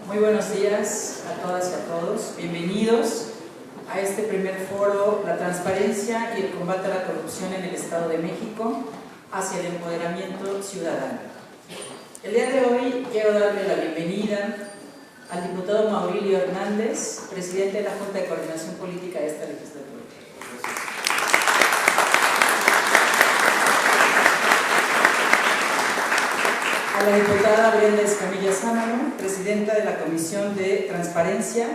Muy buenos días a todas y a todos. Bienvenidos a este primer foro, la transparencia y el combate a la corrupción en el Estado de México hacia el empoderamiento ciudadano. El día de hoy quiero darle la bienvenida al diputado Maurilio Hernández, presidente de la Junta de Coordinación Política de esta legislatura. A la diputada Brenda Escamilla Sámano, presidenta de la Comisión de Transparencia,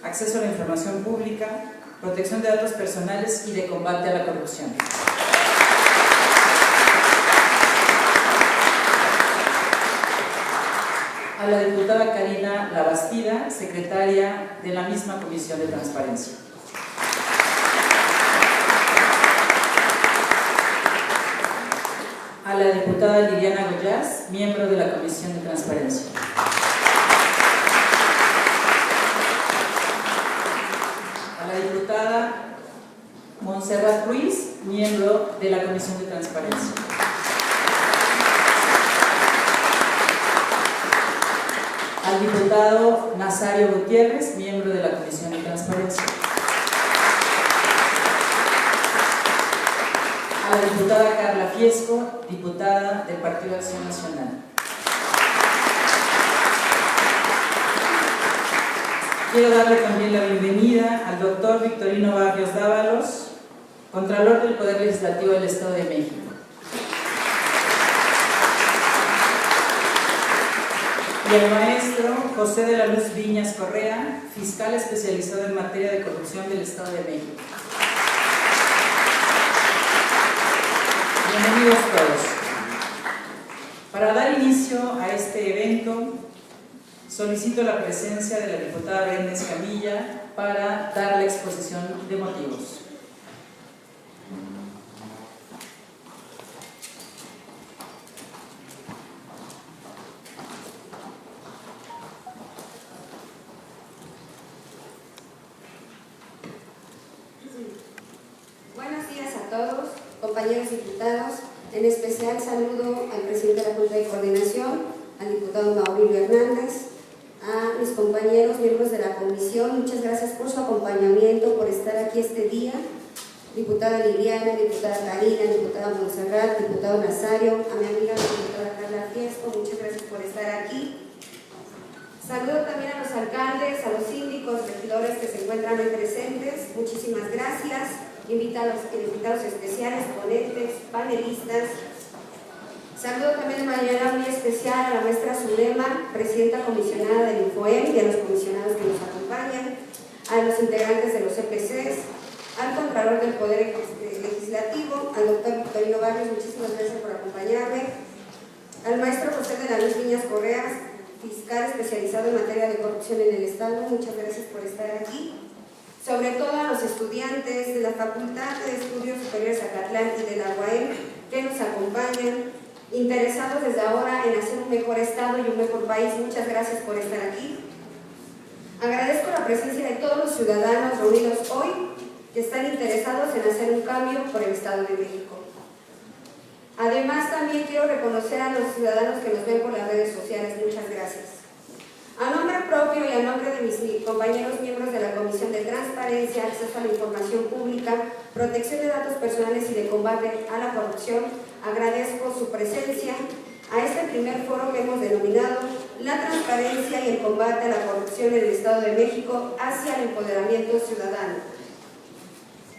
Acceso a la Información Pública, Protección de Datos Personales y de Combate a la Corrupción. A la diputada Karina Labastida, secretaria de la misma Comisión de Transparencia. A la diputada Liliana Goyaz, miembro de la Comisión de Transparencia. A la diputada Montserrat Ruiz, miembro de la Comisión de Transparencia. Al diputado Nazario Gutiérrez, miembro de la Comisión de Transparencia. A la diputada Carla Fiesco, diputada del Partido Acción Nacional. Quiero darle también la bienvenida al doctor Victorino Barrios Dávalos, Contralor del Poder Legislativo del Estado de México. Y al maestro José de la Luz Viñas Correa, fiscal especializado en materia de corrupción del Estado de México. Bienvenidos todos. Para dar inicio a este evento, solicito la presencia de la diputada Brenda Escamilla para dar la exposición de motivos. Buenos días a todos, compañeros diputados. En especial saludo al presidente de la Junta de Coordinación, al diputado Maurilio Hernández, a mis compañeros miembros de la comisión. Muchas gracias por su acompañamiento, por estar aquí este día. Diputada Liliana, diputada Karina, diputada Montserrat, diputado Nazario, a mi amiga la diputada Carla Fiesco, muchas gracias por estar aquí. Saludo también a los alcaldes, a los síndicos, regidores que se encuentran hoy presentes. Muchísimas gracias. Invitados especiales, ponentes, panelistas. Saludo también de manera muy especial a la maestra Zulema, presidenta comisionada del INFOEM, y a los comisionados que nos acompañan, a los integrantes de los EPCs, al Contralor del Poder Legislativo, al doctor Victorino Barrios, muchísimas gracias por acompañarme, al maestro José de la Luz Viñas Correa, fiscal especializado en materia de corrupción en el Estado, muchas gracias por estar aquí. Sobre todo a los estudiantes de la Facultad de Estudios Superiores Acatlán y de la UAM que nos acompañan, interesados desde ahora en hacer un mejor Estado y un mejor país. Muchas gracias por estar aquí. Agradezco la presencia de todos los ciudadanos reunidos hoy que están interesados en hacer un cambio por el Estado de México. Además, también quiero reconocer a los ciudadanos que nos ven por las redes sociales. Muchas gracias. A nombre propio y a nombre de mis compañeros miembros de la Comisión de Transparencia, Acceso a la Información Pública, Protección de Datos Personales y de Combate a la Corrupción, agradezco su presencia a este primer foro que hemos denominado La Transparencia y el Combate a la Corrupción en el Estado de México hacia el Empoderamiento Ciudadano.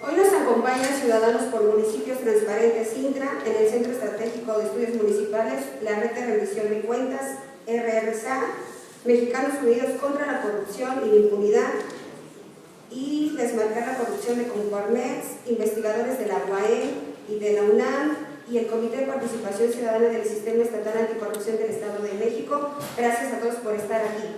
Hoy nos acompañan ciudadanos por municipios transparentes Intra, en el Centro Estratégico de Estudios Municipales, la Red de Rendición de Cuentas, RRSA, Mexicanos Unidos contra la Corrupción y la Impunidad y Desmarcar la Corrupción de Conformex, investigadores de la UAM y de la UNAM y el Comité de Participación Ciudadana del Sistema Estatal Anticorrupción del Estado de México. Gracias a todos por estar aquí.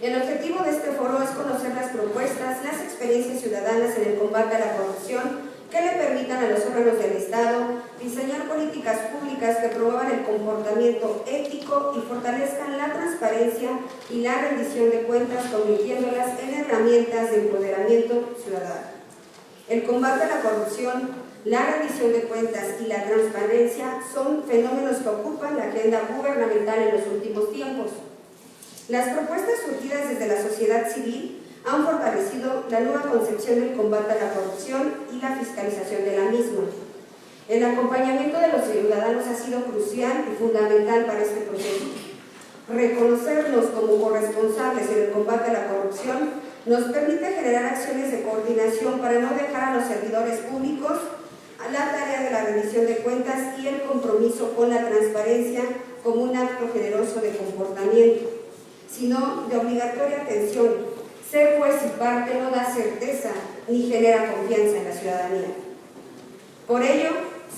El objetivo de este foro es conocer las propuestas, las experiencias ciudadanas en el combate a la corrupción que le permitan a los órganos del Estado diseñar políticas públicas que promuevan el comportamiento ético y fortalezcan la transparencia y la rendición de cuentas, convirtiéndolas en herramientas de empoderamiento ciudadano. El combate a la corrupción, la rendición de cuentas y la transparencia son fenómenos que ocupan la agenda gubernamental en los últimos tiempos. Las propuestas surgidas desde la sociedad civil han fortalecido la nueva concepción del combate a la corrupción y la fiscalización de la misma. El acompañamiento de los ciudadanos ha sido crucial y fundamental para este proceso. Reconocernos como corresponsables en el combate a la corrupción nos permite generar acciones de coordinación para no dejar a los servidores públicos a la tarea de la rendición de cuentas y el compromiso con la transparencia como un acto generoso de comportamiento, sino de obligatoria atención. Ser juez y parte no da certeza ni genera confianza en la ciudadanía. Por ello,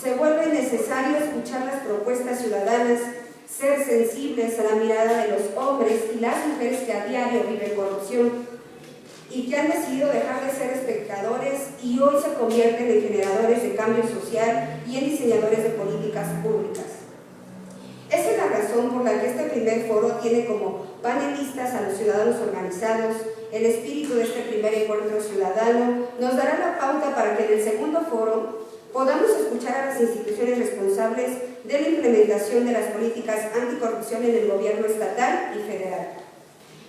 se vuelve necesario escuchar las propuestas ciudadanas, ser sensibles a la mirada de los hombres y las mujeres que a diario viven corrupción y que han decidido dejar de ser espectadores y hoy se convierten en generadores de cambio social y en diseñadores de políticas públicas. Esa es la razón por la que este primer foro tiene como panelistas a los ciudadanos organizados. El espíritu de este primer encuentro ciudadano nos dará la pauta para que en el segundo foro podamos escuchar a las instituciones responsables de la implementación de las políticas anticorrupción en el gobierno estatal y federal.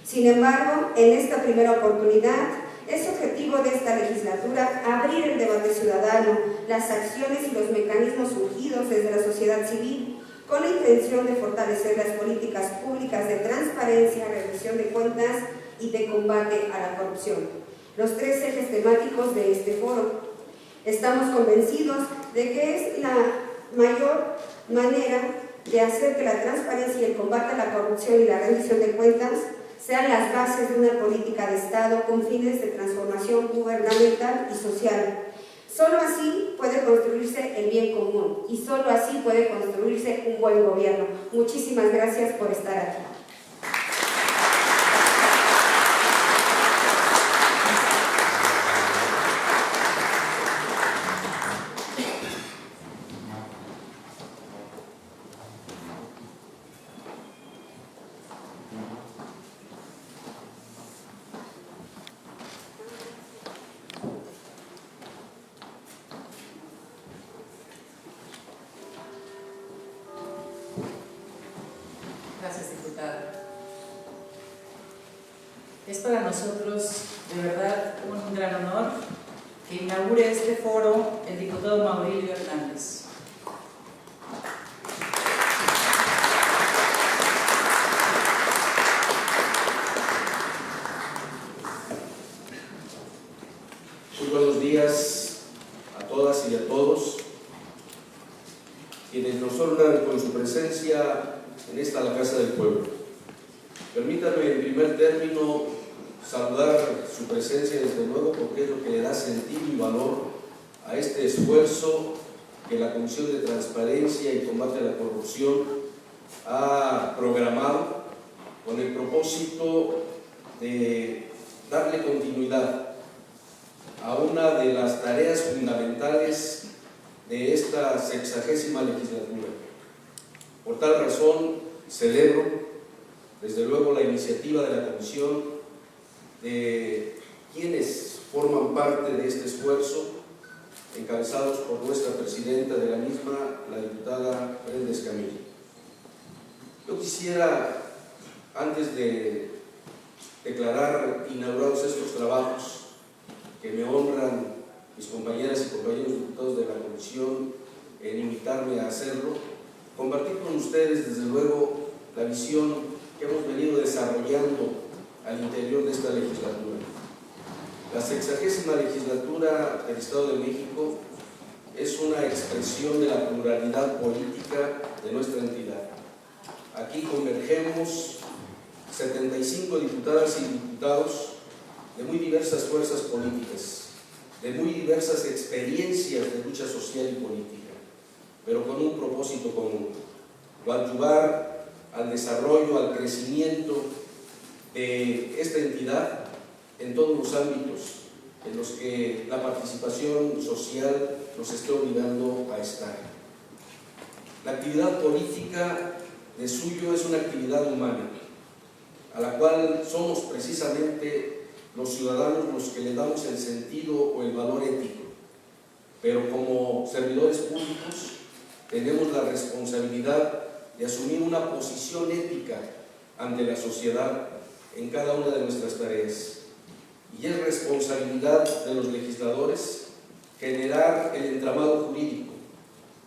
Sin embargo, en esta primera oportunidad, es objetivo de esta legislatura abrir el debate ciudadano, las acciones y los mecanismos surgidos desde la sociedad civil, con la intención de fortalecer las políticas públicas de transparencia, rendición de cuentas y de combate a la corrupción. Los tres ejes temáticos de este foro. Estamos convencidos de que es la mayor manera de hacer que la transparencia y el combate a la corrupción y la rendición de cuentas sean las bases de una política de Estado con fines de transformación gubernamental y social. Solo así puede construirse el bien común y solo así puede construirse un buen gobierno. Muchísimas gracias por estar aquí. Gracias, diputada. Es para nosotros, de verdad, un gran honor que inaugure este foro el diputado Maurilio Hernández. Muy buenos días a todas y a todos, quienes nos honran con su presencia en esta la Casa del Pueblo. Permítanme en primer término saludar su presencia desde luego porque es lo que le da sentido y valor a este esfuerzo que la Comisión de Transparencia y Combate a la Corrupción ha programado con el propósito de darle continuidad a una de las tareas fundamentales de esta 60ª legislatura. Por tal razón, celebro, desde luego, la iniciativa de la Comisión, de quienes forman parte de este esfuerzo, encabezados por nuestra presidenta de la misma, la diputada Brenda Escamilla. Yo quisiera, antes de declarar inaugurados estos trabajos, que me honran mis compañeras y compañeros diputados de la Comisión en invitarme a hacerlo, compartir con ustedes, desde luego, la visión que hemos venido desarrollando al interior de esta legislatura. La 60ª legislatura del Estado de México es una expresión de la pluralidad política de nuestra entidad. Aquí convergemos 75 diputadas y diputados de muy diversas fuerzas políticas, de muy diversas experiencias de lucha social y política, pero con un propósito común: coadyuvar al desarrollo, al crecimiento de esta entidad en todos los ámbitos en los que la participación social nos esté obligando a estar. La actividad política de suyo es una actividad humana, a la cual somos precisamente los ciudadanos los que le damos el sentido o el valor ético, pero como servidores públicos tenemos la responsabilidad de asumir una posición ética ante la sociedad en cada una de nuestras tareas. Y es responsabilidad de los legisladores generar el entramado jurídico,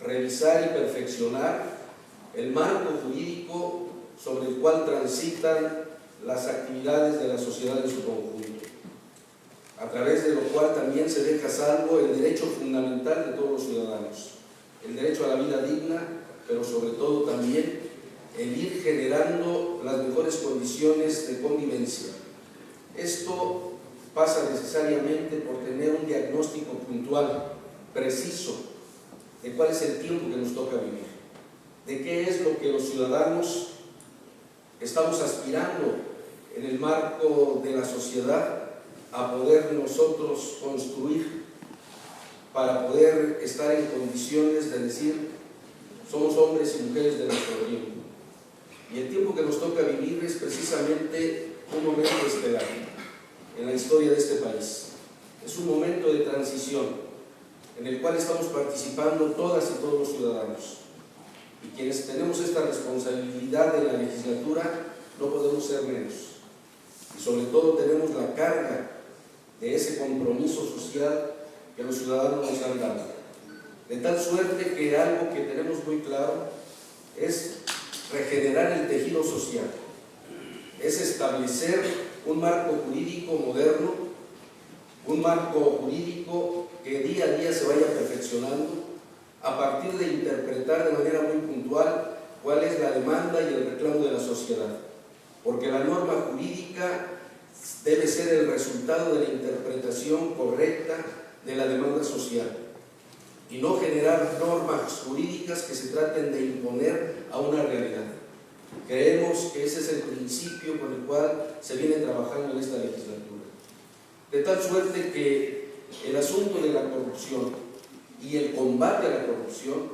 revisar y perfeccionar el marco jurídico sobre el cual transitan las actividades de la sociedad en su conjunto, a través de lo cual también se deja a salvo el derecho fundamental de todos los ciudadanos, el derecho a la vida digna, pero sobre todo también el ir generando las mejores condiciones de convivencia. Esto pasa necesariamente por tener un diagnóstico puntual, preciso, de cuál es el tiempo que nos toca vivir, de qué es lo que los ciudadanos estamos aspirando en el marco de la sociedad a poder nosotros construir para poder estar en condiciones de decir somos hombres y mujeres de nuestro tiempo. Y el tiempo que nos toca vivir es precisamente un momento estelar en la historia de este país. Es un momento de transición en el cual estamos participando todas y todos los ciudadanos. Y quienes tenemos esta responsabilidad de la legislatura no podemos ser menos. Y sobre todo tenemos la carga de ese compromiso social que los ciudadanos nos han dado. De tal suerte que algo que tenemos muy claro es regenerar el tejido social, es establecer un marco jurídico moderno, un marco jurídico que día a día se vaya perfeccionando a partir de interpretar de manera muy puntual cuál es la demanda y el reclamo de la sociedad, porque la norma jurídica debe ser el resultado de la interpretación correcta de la demanda social y no generar normas jurídicas que se traten de imponer a una realidad. Creemos que ese es el principio con el cual se viene trabajando en esta legislatura. De tal suerte que el asunto de la corrupción y el combate a la corrupción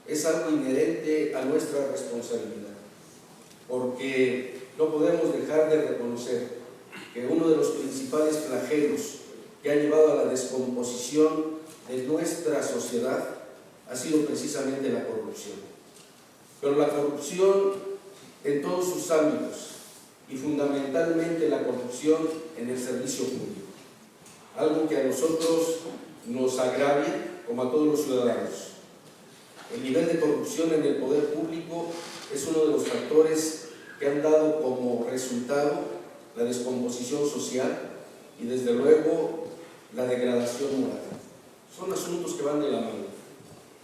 es algo inherente a nuestra responsabilidad, porque no podemos dejar de reconocer que uno de los principales flagelos que ha llevado a la descomposición de nuestra sociedad ha sido precisamente la corrupción. Pero la corrupción en todos sus ámbitos y fundamentalmente la corrupción en el servicio público. Algo que a nosotros nos agravia como a todos los ciudadanos. El nivel de corrupción en el poder público es uno de los factores que han dado como resultado la descomposición social y desde luego la degradación moral. Son asuntos que van de la mano.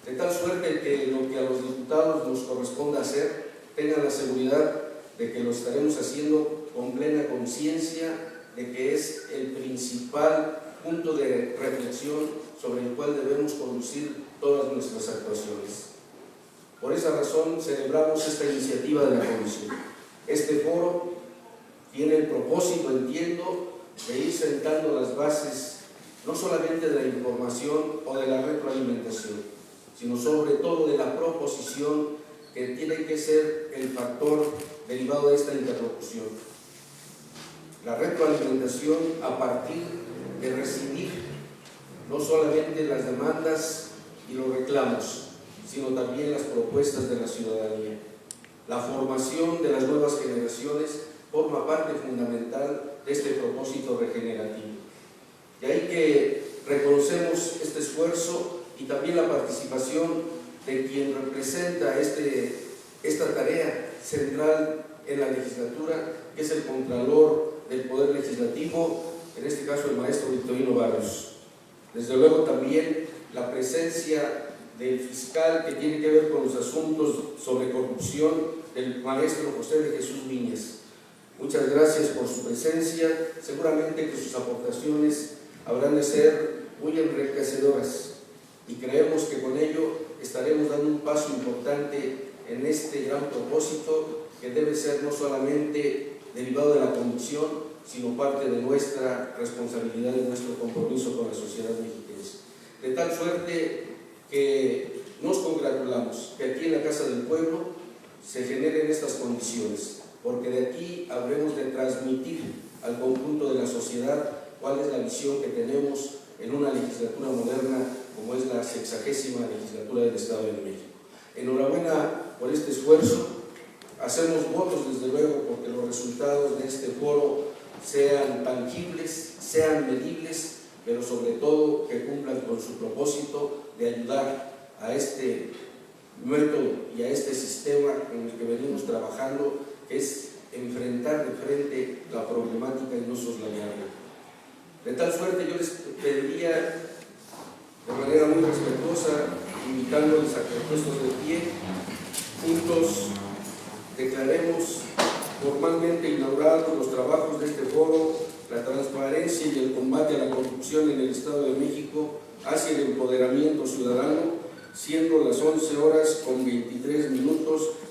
De tal suerte que lo que a los diputados nos corresponde hacer, tengan la seguridad de que lo estaremos haciendo con plena conciencia de que es el principal punto de reflexión sobre el cual debemos conducir todas nuestras actuaciones. Por esa razón celebramos esta iniciativa de la Comisión. Este foro tiene el propósito, entiendo, de ir sentando las bases no solamente de la información o de la retroalimentación, sino sobre todo de la proposición que tiene que ser el factor derivado de esta interlocución. La retroalimentación a partir de recibir no solamente las demandas y los reclamos, sino también las propuestas de la ciudadanía. La formación de las nuevas generaciones forma parte fundamental de este propósito regenerativo. Y ahí que reconocemos este esfuerzo y también la participación de quien representa esta tarea central en la legislatura, que es el Contralor del Poder Legislativo, en este caso el maestro Victorino Barrios. Desde luego también la presencia del fiscal que tiene que ver con los asuntos sobre corrupción, el maestro José de Jesús Viñas. Muchas gracias por su presencia. Seguramente que sus aportaciones habrán de ser muy enriquecedoras y creemos que con ello estaremos dando un paso importante en este gran propósito que debe ser no solamente derivado de la convicción, sino parte de nuestra responsabilidad y nuestro compromiso con la sociedad mexiquense. De tal suerte que nos congratulamos que aquí en la Casa del Pueblo se generen estas condiciones, porque de aquí habremos de transmitir al conjunto de la sociedad cuál es la visión que tenemos en una legislatura moderna como es la 60ª legislatura del Estado de México. Enhorabuena por este esfuerzo. Hacemos votos desde luego porque resultados de este foro sean tangibles, sean medibles, pero sobre todo que cumplan con su propósito de ayudar a este método y a este sistema en el que venimos trabajando, que es enfrentar de frente la problemática y no soslayarla. De tal suerte yo les pediría de manera muy respetuosa, invitándoles a que puestos de pie, juntos declaremos formalmente inaugurados los trabajos de este foro, la transparencia y el combate a la corrupción en el Estado de México hacia el empoderamiento ciudadano, siendo las 11:23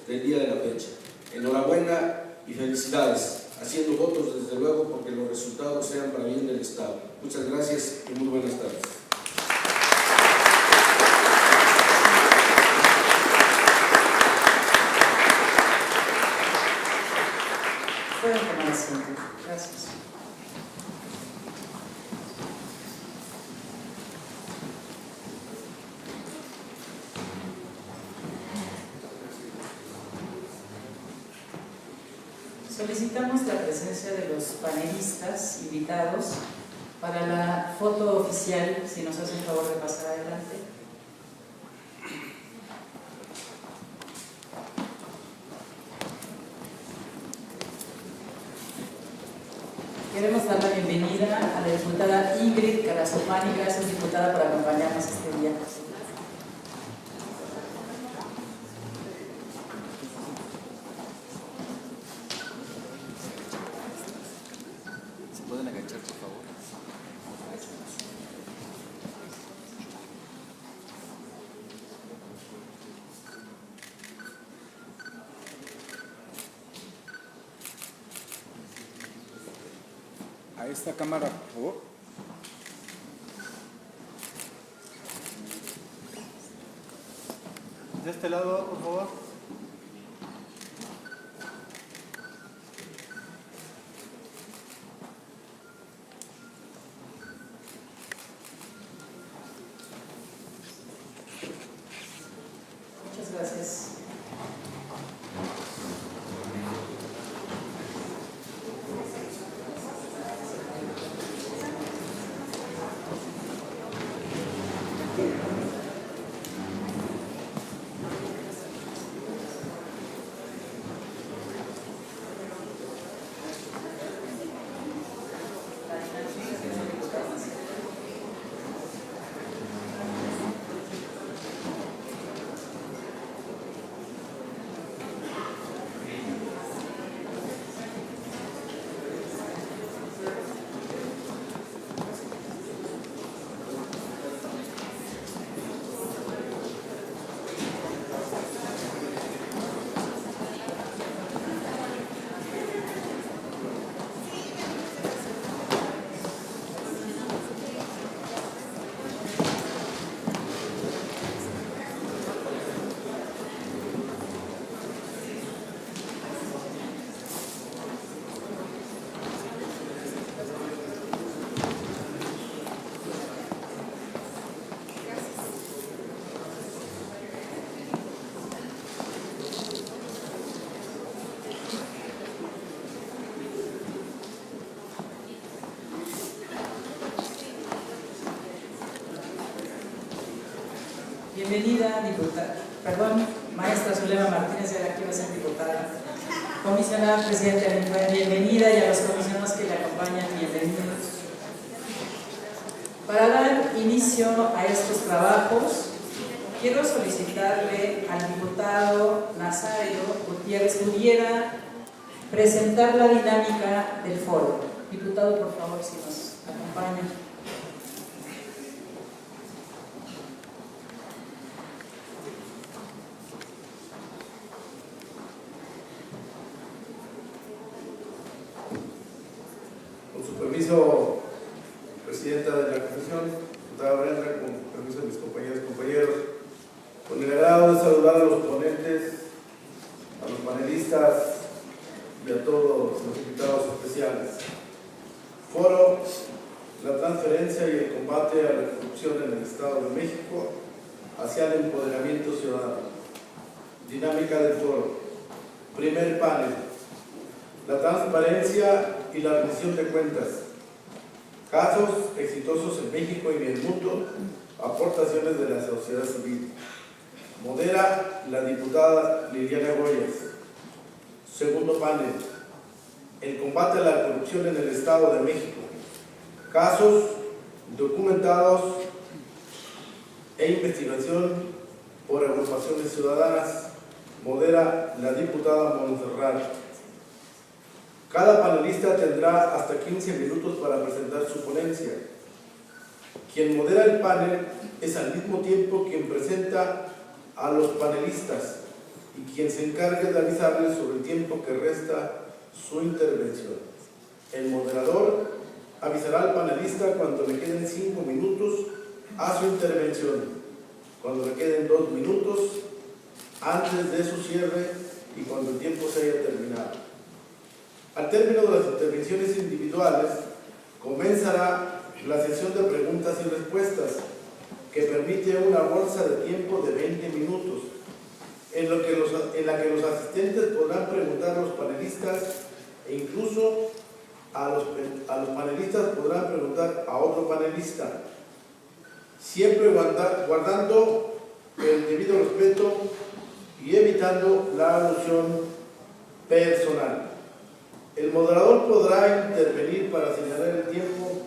del día de la fecha. Enhorabuena y felicidades, haciendo votos desde luego porque los resultados sean para bien del Estado. Muchas gracias y muy buenas tardes. Pueden tomar asiento. Gracias. Solicitamos la presencia de los panelistas invitados para la foto oficial, si nos hacen favor de pasar adelante. Queremos dar la bienvenida a la diputada Ingrid Calazopani. Gracias, diputada, por acompañarnos este día. ¿Pueden agachar, por favor? A esta cámara, por favor. De este lado, por favor. Muchas gracias. Bienvenida, diputada, maestra Zulema Martínez, de aquí va a ser diputada. Comisionada presidenta del INPE, bienvenida, y a los comisionados que le acompañan, bienvenidos. Para dar inicio a estos trabajos, quiero solicitarle al diputado Nazario Gutiérrez pudiera presentar la dinámica del foro. Diputado, por favor, si nos acompaña. Permiso, presidenta de la comisión, diputada Brenda, con permiso de mis compañeros y compañeros, con el agrado de saludar a los ponentes, a los panelistas y a todos los invitados especiales. Foro, la transferencia y el combate a la corrupción en el Estado de México hacia el empoderamiento ciudadano. Dinámica del foro. Primer panel. la transparencia y la rendición de cuentas, casos exitosos en México y en el mundo, aportaciones de la sociedad civil. Modera la diputada Liliana Goyas. Segundo panel, el combate a la corrupción en el Estado de México, casos documentados e investigación por agrupaciones ciudadanas. Modera la diputada Montserrat. Cada panelista tendrá hasta 15 minutos para presentar su ponencia. Quien modera el panel es al mismo tiempo quien presenta a los panelistas y quien se encarga de avisarles sobre el tiempo que resta su intervención. El moderador avisará al panelista cuando le queden 5 minutos a su intervención, cuando le queden 2 minutos antes de su cierre y cuando el tiempo se haya terminado. Al término de las intervenciones individuales, comenzará la sesión de preguntas y respuestas, que permite una bolsa de tiempo de 20 minutos, en la que los asistentes podrán preguntar a los panelistas e incluso a los panelistas podrán preguntar a otro panelista, siempre guardando el debido respeto y evitando la alusión personal. El moderador podrá intervenir para señalar el tiempo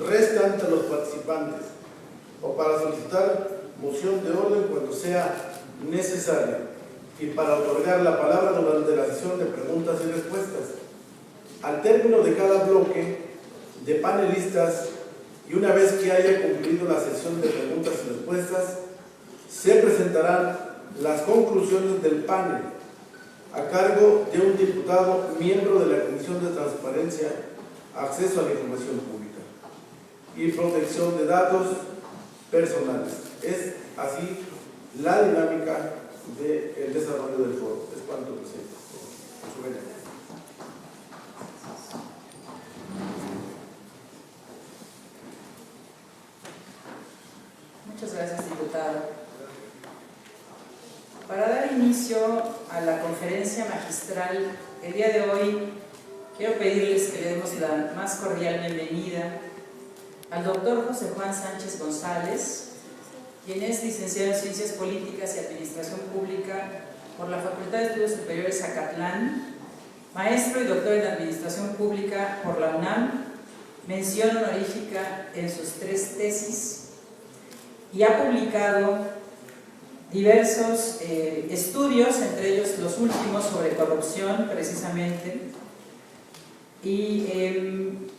restante a los participantes o para solicitar moción de orden cuando sea necesaria y para otorgar la palabra durante la sesión de preguntas y respuestas. Al término de cada bloque de panelistas y una vez que haya concluido la sesión de preguntas y respuestas, se presentarán las conclusiones del panel a cargo de un diputado miembro de la Comisión de Transparencia, Acceso a la Información Pública y Protección de Datos Personales. Es así la dinámica del desarrollo del foro. Es cuanto, presidente. Muchas gracias, diputado. Para dar inicio a la conferencia magistral, el día de hoy quiero pedirles que le demos la más cordial bienvenida al doctor José Juan Sánchez González, quien es licenciado en Ciencias Políticas y Administración Pública por la Facultad de Estudios Superiores Zacatlán, maestro y doctor en Administración Pública por la UNAM, mención honorífica en sus 3 tesis, y ha publicado diversos estudios, entre ellos los últimos sobre corrupción precisamente, y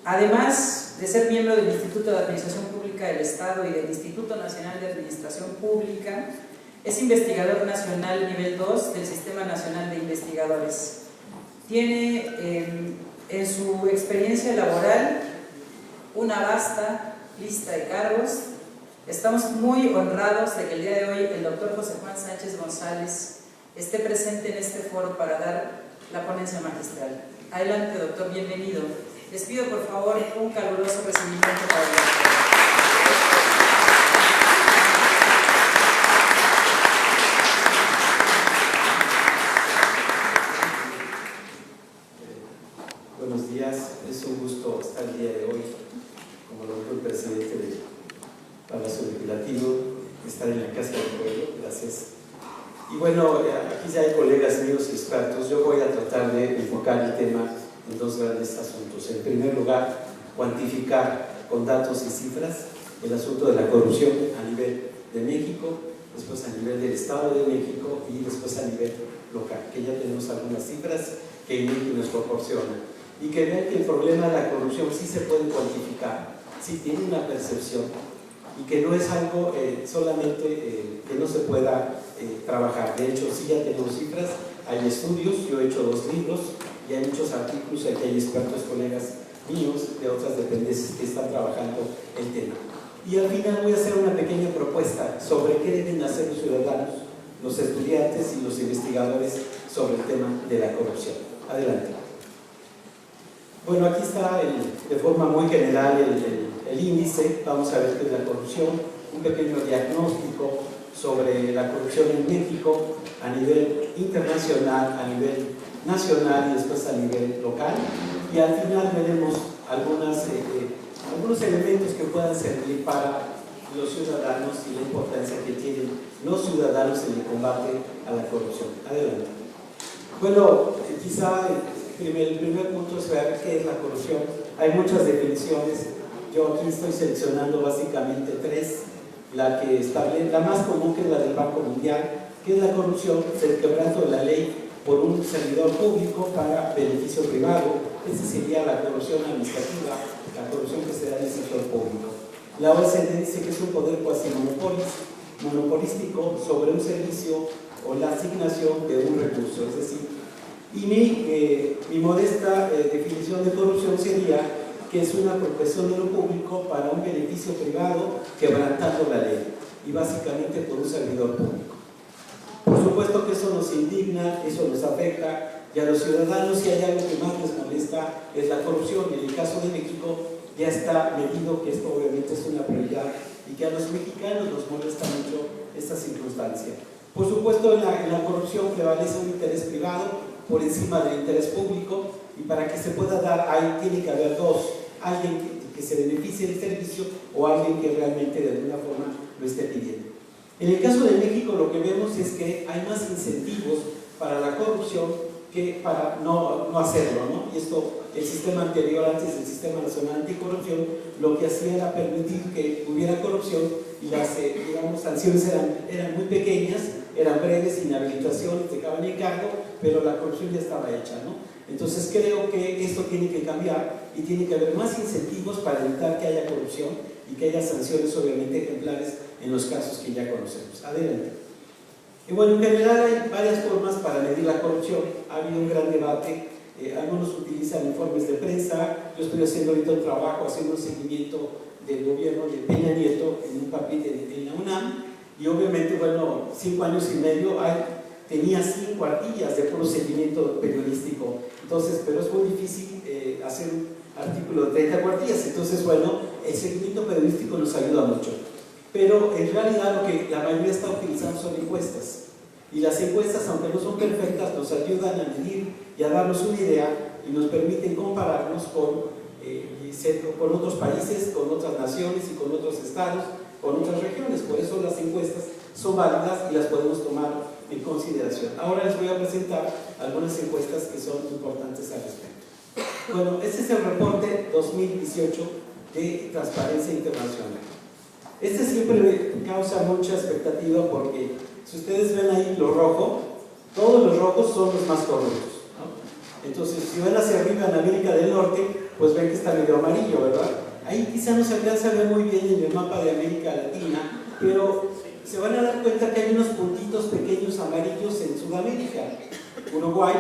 además de ser miembro del Instituto de Administración Pública del Estado y del Instituto Nacional de Administración Pública, es investigador nacional nivel 2 del Sistema Nacional de Investigadores. Tiene en su experiencia laboral una vasta lista de cargos. Estamos muy honrados de que el día de hoy el doctor José Juan Sánchez González esté presente en este foro para dar la ponencia magistral. Adelante, doctor, bienvenido. Les pido por favor un caluroso recibimiento para el doctor. Buenos días, es un gusto estar el día de hoy, como lo dijo el presidente del Palacio Legislativo, estar en la Casa del Pueblo, gracias. Y bueno, aquí ya hay colegas míos expertos. Yo voy a tratar de enfocar el tema en 2 grandes asuntos. En primer lugar, cuantificar con datos y cifras el asunto de la corrupción a nivel de México, después a nivel del Estado de México y después a nivel local, que ya tenemos algunas cifras que INEGI nos proporciona, y que vean que el problema de la corrupción sí se puede cuantificar, sí tiene una percepción, y que no es algo solamente que no se pueda trabajar. De hecho, sí ya tenemos cifras, hay estudios, yo he hecho 2 libros y hay muchos artículos, aquí hay expertos, colegas míos de otras dependencias que están trabajando el tema. Y al final voy a hacer una pequeña propuesta sobre qué deben hacer los ciudadanos, los estudiantes y los investigadores sobre el tema de la corrupción. Adelante. Bueno, aquí está de forma muy general el índice. Vamos a ver qué es la corrupción, un pequeño diagnóstico sobre la corrupción en México a nivel internacional, a nivel nacional y después a nivel local. y al final veremos algunos elementos que puedan servir para los ciudadanos y la importancia que tienen los ciudadanos en el combate a la corrupción. Adelante. Bueno, quizá el primer punto es ver qué es la corrupción. Hay muchas definiciones. Yo aquí estoy seleccionando básicamente tres. La más común, que es la del Banco Mundial, que es la corrupción, es el quebranto de la ley por un servidor público para beneficio privado. Esa sería la corrupción administrativa, la corrupción que se da en el sector público. La OECD dice que es un poder cuasi monopolístico sobre un servicio o la asignación de un recurso. Es decir, y mi modesta definición de corrupción sería que es una apropiación de lo público para un beneficio privado quebrantando la ley, y básicamente por un servidor público. Por supuesto que eso nos indigna, eso nos afecta, y a los ciudadanos, si hay algo que más les molesta, es la corrupción. En el caso de México ya está medido que esto obviamente es una prioridad y que a los mexicanos nos molesta mucho esta circunstancia. Por supuesto, en la corrupción prevalece un interés privado por encima del interés público, y para que se pueda dar, ahí tiene que haber dos: alguien que se beneficie del servicio o alguien que realmente de alguna forma lo esté pidiendo. En el caso de México, lo que vemos es que hay más incentivos para la corrupción que para no hacerlo, ¿no? Y esto, el sistema anterior, antes del Sistema Nacional Anticorrupción, lo que hacía era permitir que hubiera corrupción, y las sanciones eran muy pequeñas, eran breves, inhabilitaciones, dejaban en cargo, pero la corrupción ya estaba hecha, ¿no? Entonces creo que esto tiene que cambiar y tiene que haber más incentivos para evitar que haya corrupción y que haya sanciones obviamente ejemplares en los casos que ya conocemos. Adelante. Y bueno, en general hay varias formas para medir la corrupción. Ha habido un gran debate, algunos utilizan informes de prensa. Yo estoy haciendo ahorita un trabajo, haciendo un seguimiento del gobierno de Peña Nieto en un papel en la UNAM, y obviamente, bueno, 5 años y medio tenía 5 cuartillas de puro seguimiento periodístico. Entonces, pero es muy difícil hacer un artículo de 30 cuartillas. Entonces, bueno, el seguimiento periodístico nos ayuda mucho. Pero en realidad lo que la mayoría está utilizando son encuestas. Y las encuestas, aunque no son perfectas, nos ayudan a medir y a darnos una idea, y nos permiten compararnos con otros países, con otras naciones y con otros estados, con otras regiones. Por eso las encuestas son válidas y las podemos tomar en consideración. Ahora les voy a presentar algunas encuestas que son importantes al respecto. Bueno, este es el reporte 2018 de Transparencia Internacional. Este siempre me causa mucha expectativa porque si ustedes ven ahí lo rojo, todos los rojos son los más corruptos, ¿no? Entonces, si ven hacia arriba en América del Norte, pues ven que está medio amarillo, ¿verdad? Ahí quizá no se alcanza a ver muy bien en el mapa de América Latina, pero se van a dar cuenta que hay unos puntitos pequeños amarillos en Sudamérica: Uruguay,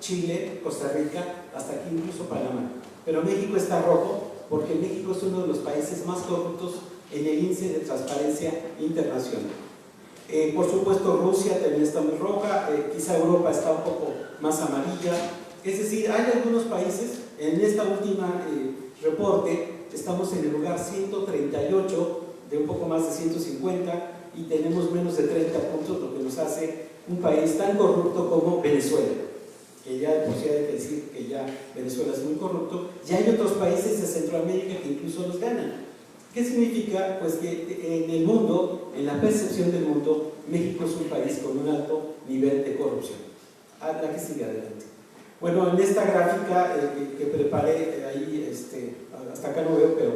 Chile, Costa Rica, hasta aquí incluso Panamá. Pero México está rojo porque México es uno de los países más corruptos en el índice de transparencia internacional. Por supuesto, Rusia también está muy roja, quizá Europa está un poco más amarilla. Es decir, hay algunos países, en esta última reporte, estamos en el lugar 138 de un poco más de 150, y tenemos menos de 30 puntos, lo que nos hace un país tan corrupto como Venezuela, que ya por sí hay que decir que ya Venezuela es muy corrupto. Y hay otros países de Centroamérica que incluso los ganan. ¿Qué significa? Pues que en el mundo, en la percepción del mundo, México es un país con un alto nivel de corrupción. La que sigue adelante. Bueno, en esta gráfica que preparé, ahí, hasta acá no veo, pero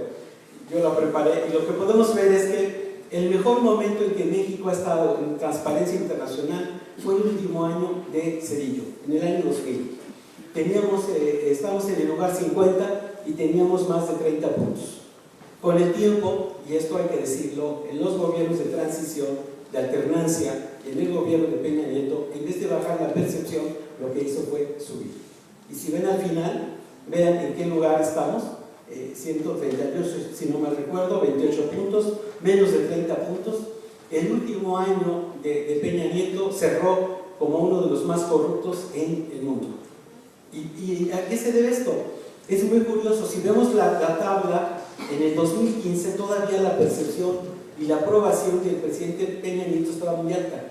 yo la preparé, y lo que podemos ver es que el mejor momento en que México ha estado en transparencia internacional fue el último año de Cedillo, en el año 2000. Estamos en el lugar 50 y teníamos más de 30 puntos. Con el tiempo, y esto hay que decirlo, en los gobiernos de transición, de alternancia, en el gobierno de Peña Nieto, en vez de bajar la percepción, lo que hizo fue subir. Y si ven al final, vean en qué lugar estamos: 138, si no mal recuerdo, 28 puntos, menos de 30 puntos. El último año de Peña Nieto cerró como uno de los más corruptos en el mundo. ¿Y a qué se debe esto? Es muy curioso. Si vemos la tabla, en el 2015 todavía la percepción y la aprobación del presidente Peña Nieto estaba muy alta,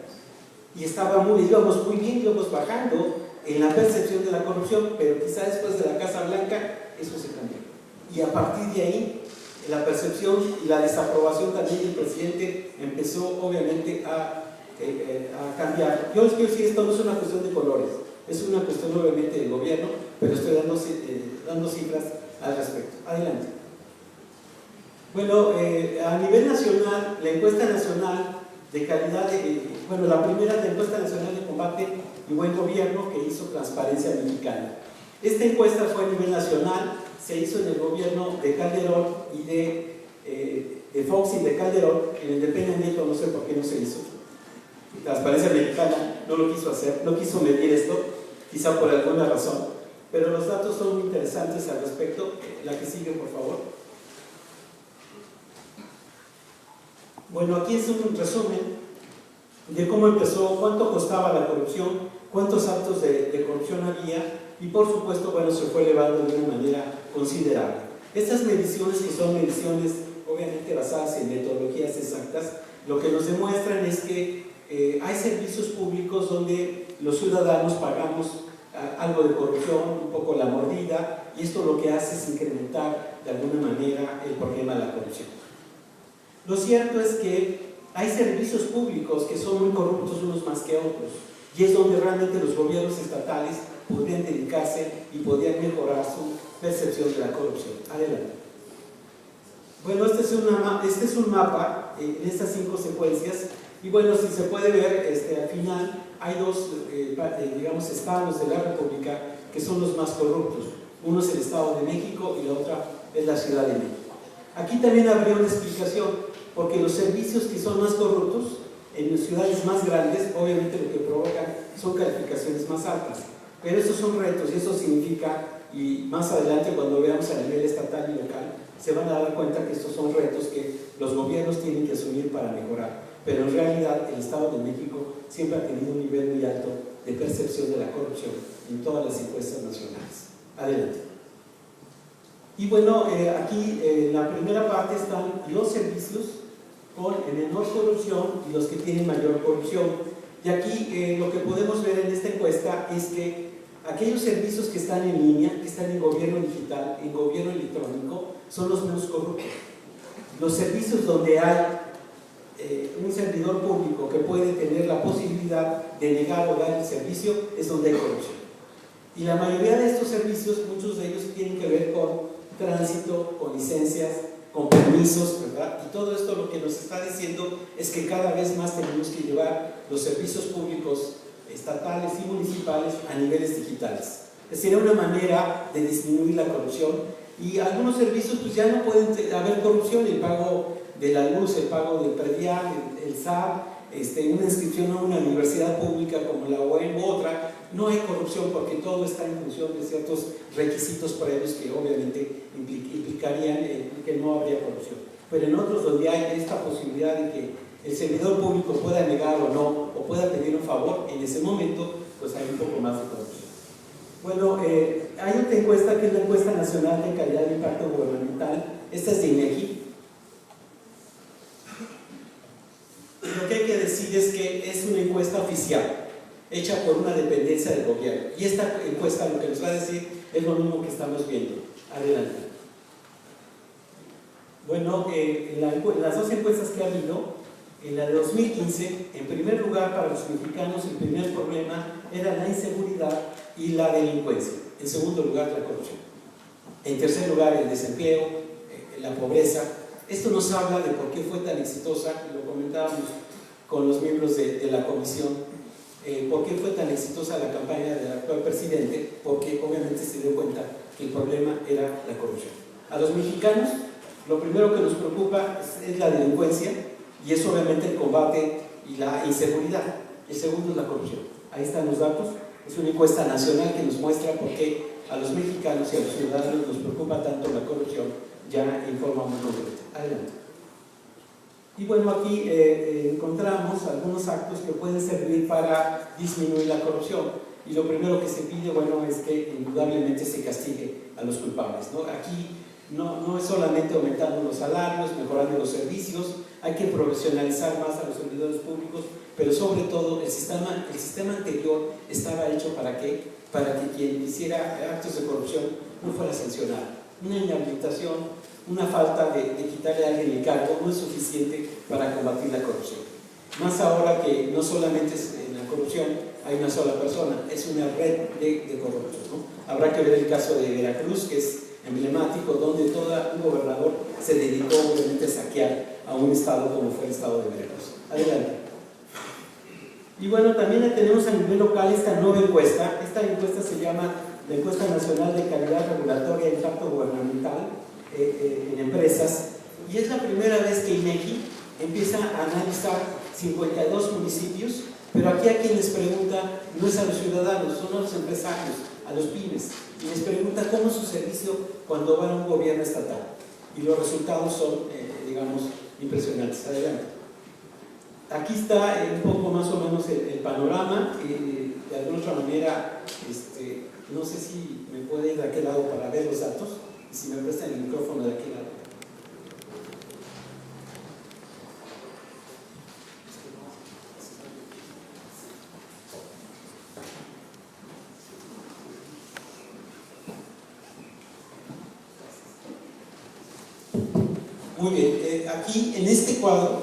y íbamos muy bien, íbamos bajando en la percepción de la corrupción, pero quizá después de la Casa Blanca eso se cambió. Y a partir de ahí, la percepción y la desaprobación también del presidente empezó obviamente a cambiar. Yo les quiero decir, esto no es una cuestión de colores, es una cuestión obviamente del gobierno, pero estoy dando cifras al respecto. Adelante. Bueno, a nivel nacional, la encuesta nacional de calidad, la primera la encuesta nacional de combate y buen gobierno que hizo Transparencia Mexicana. Esta encuesta fue a nivel nacional, se hizo en el gobierno de Calderón y de Fox y de Calderón. En el de Peña Nieto no sé por qué no se hizo. Transparencia Mexicana no lo quiso hacer, no quiso medir esto, quizá por alguna razón, pero los datos son muy interesantes al respecto. La que sigue, por favor. Bueno, aquí es un resumen de cómo empezó, cuánto costaba la corrupción, cuántos actos de corrupción había, y por supuesto, bueno, se fue elevando de una manera considerable. Estas mediciones, que son mediciones obviamente basadas en metodologías exactas, lo que nos demuestran es que hay servicios públicos donde los ciudadanos pagamos algo de corrupción, un poco la mordida, y esto lo que hace es incrementar de alguna manera el problema de la corrupción. Lo cierto es que hay servicios públicos que son muy corruptos unos más que otros, y es donde realmente los gobiernos estatales podrían dedicarse y podrían mejorar su percepción de la corrupción. Adelante. Bueno, este es un mapa en estas 5 secuencias, y bueno, si se puede ver, al final hay dos, digamos, estados de la República que son los más corruptos. Uno es el Estado de México y la otra es la Ciudad de México. Aquí también habría una explicación, porque los servicios que son más corruptos en ciudades más grandes, obviamente lo que provocan son calificaciones más altas. Pero estos son retos, y eso significa, y más adelante cuando veamos a nivel estatal y local, se van a dar cuenta que estos son retos que los gobiernos tienen que asumir para mejorar. Pero en realidad el Estado de México siempre ha tenido un nivel muy alto de percepción de la corrupción en todas las encuestas nacionales. Adelante. Y bueno, aquí en la primera parte están los servicios con menor corrupción y los que tienen mayor corrupción. Y aquí lo que podemos ver en esta encuesta es que aquellos servicios que están en línea, que están en gobierno digital, en gobierno electrónico, son los menos corruptos. Los servicios donde hay un servidor público que puede tener la posibilidad de negar o dar el servicio, es donde hay corrupción. Y la mayoría de estos servicios, muchos de ellos tienen que ver con tránsito, con licencias, con permisos, ¿verdad? Y todo esto lo que nos está diciendo es que cada vez más tenemos que llevar los servicios públicos estatales y municipales a niveles digitales. Sería una manera de disminuir la corrupción, y algunos servicios pues ya no pueden haber corrupción, el pago de la luz, el pago del predial, el SAT, una inscripción a una universidad pública como la UEM u otra, no hay corrupción porque todo está en función de ciertos requisitos previos que obviamente implicarían que no habría corrupción. Pero en otros donde hay esta posibilidad de que el servidor público pueda negar o no, o pueda pedir un favor, en ese momento pues hay un poco más de corrupción. Bueno, hay otra encuesta que es la encuesta nacional de calidad de impacto gubernamental. Esta es de INEGI. Lo que hay que decir es que es una encuesta oficial, hecha por una dependencia del gobierno. Y esta encuesta lo que nos va a decir es lo mismo que estamos viendo. Adelante. Bueno, las dos encuestas que ha habido, en la de 2015, en primer lugar para los mexicanos el primer problema era la inseguridad y la delincuencia. En segundo lugar, la corrupción. En tercer lugar, el desempleo, la pobreza. Esto nos habla de por qué fue tan exitosa, lo comentábamos con los miembros de la comisión, por qué fue tan exitosa la campaña del actual presidente, porque obviamente se dio cuenta que el problema era la corrupción. A los mexicanos, lo primero que nos preocupa es la delincuencia, y es obviamente el combate y la inseguridad. El segundo es la corrupción. Ahí están los datos. Es una encuesta nacional que nos muestra por qué a los mexicanos y a los ciudadanos nos preocupa tanto la corrupción, ya en forma muy concreta. Adelante. Y bueno, aquí encontramos algunos actos que pueden servir para disminuir la corrupción. Y lo primero que se pide, bueno, es que indudablemente se castigue a los culpables, ¿no? Aquí no es solamente aumentando los salarios, mejorando los servicios, hay que profesionalizar más a los servidores públicos, pero sobre todo el sistema anterior estaba hecho para que quien hiciera actos de corrupción no fuera sancionada. Una inhabilitación, una falta de quitarle a alguien el cargo no es suficiente para combatir la corrupción. Más ahora que no solamente es en la corrupción hay una sola persona, es una red de corruptos, ¿no? Habrá que ver el caso de Veracruz, que es emblemático, donde todo un gobernador se dedicó obviamente a saquear a un estado como fue el estado de Veracruz. Adelante. Y bueno, también tenemos a nivel local esta nueva encuesta. Esta encuesta se llama la Encuesta Nacional de Calidad Regulatoria e Impacto Gubernamental en Empresas, y es la primera vez que INEGI empieza a analizar 52 municipios, pero aquí a quien les pregunta no es a los ciudadanos, son a los empresarios, a los pymes, y les pregunta cómo es su servicio cuando van a un gobierno estatal, y los resultados son, digamos, impresionantes. Adelante. Aquí está un poco más o menos el panorama, de alguna otra manera, no sé si me puede ir de aquel lado para ver los datos, y si me prestan el micrófono de aquel lado. Muy bien, aquí en este cuadro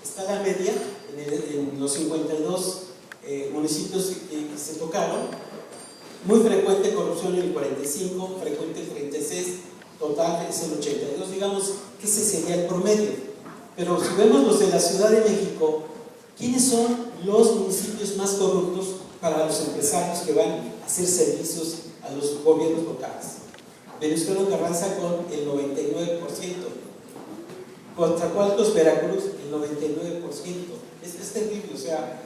está la media en los 52 municipios que se tocaron. Muy frecuente corrupción en el 45, frecuente el 36, total es el 82, digamos que ese sería el promedio. Pero si vemos los de la Ciudad de México, ¿quiénes son los municipios más corruptos para los empresarios que van a hacer servicios a los gobiernos locales? Venustiano Carranza con el 99%. Coatzacoalcos, Veracruz, el 99%. Es terrible, o sea,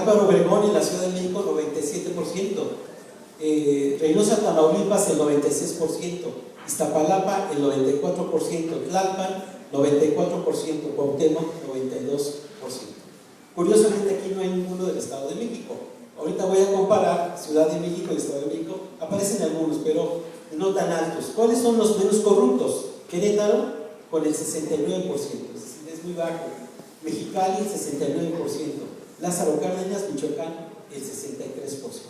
Álvaro Obregón en la Ciudad de México, 97%. Reynosa, Tamaulipas, el 96%. Iztapalapa, el 94%. Tlalpan, 94%. Cuauhtémoc, 92%. Curiosamente, aquí no hay ninguno del Estado de México. Ahorita voy a comparar Ciudad de México y Estado de México. Aparecen algunos, pero no tan altos. ¿Cuáles son los menos corruptos? Querétaro, con el 69%, es decir, es muy bajo. Mexicali, el 69%. Lázaro Cárdenas, Michoacán, el 63%.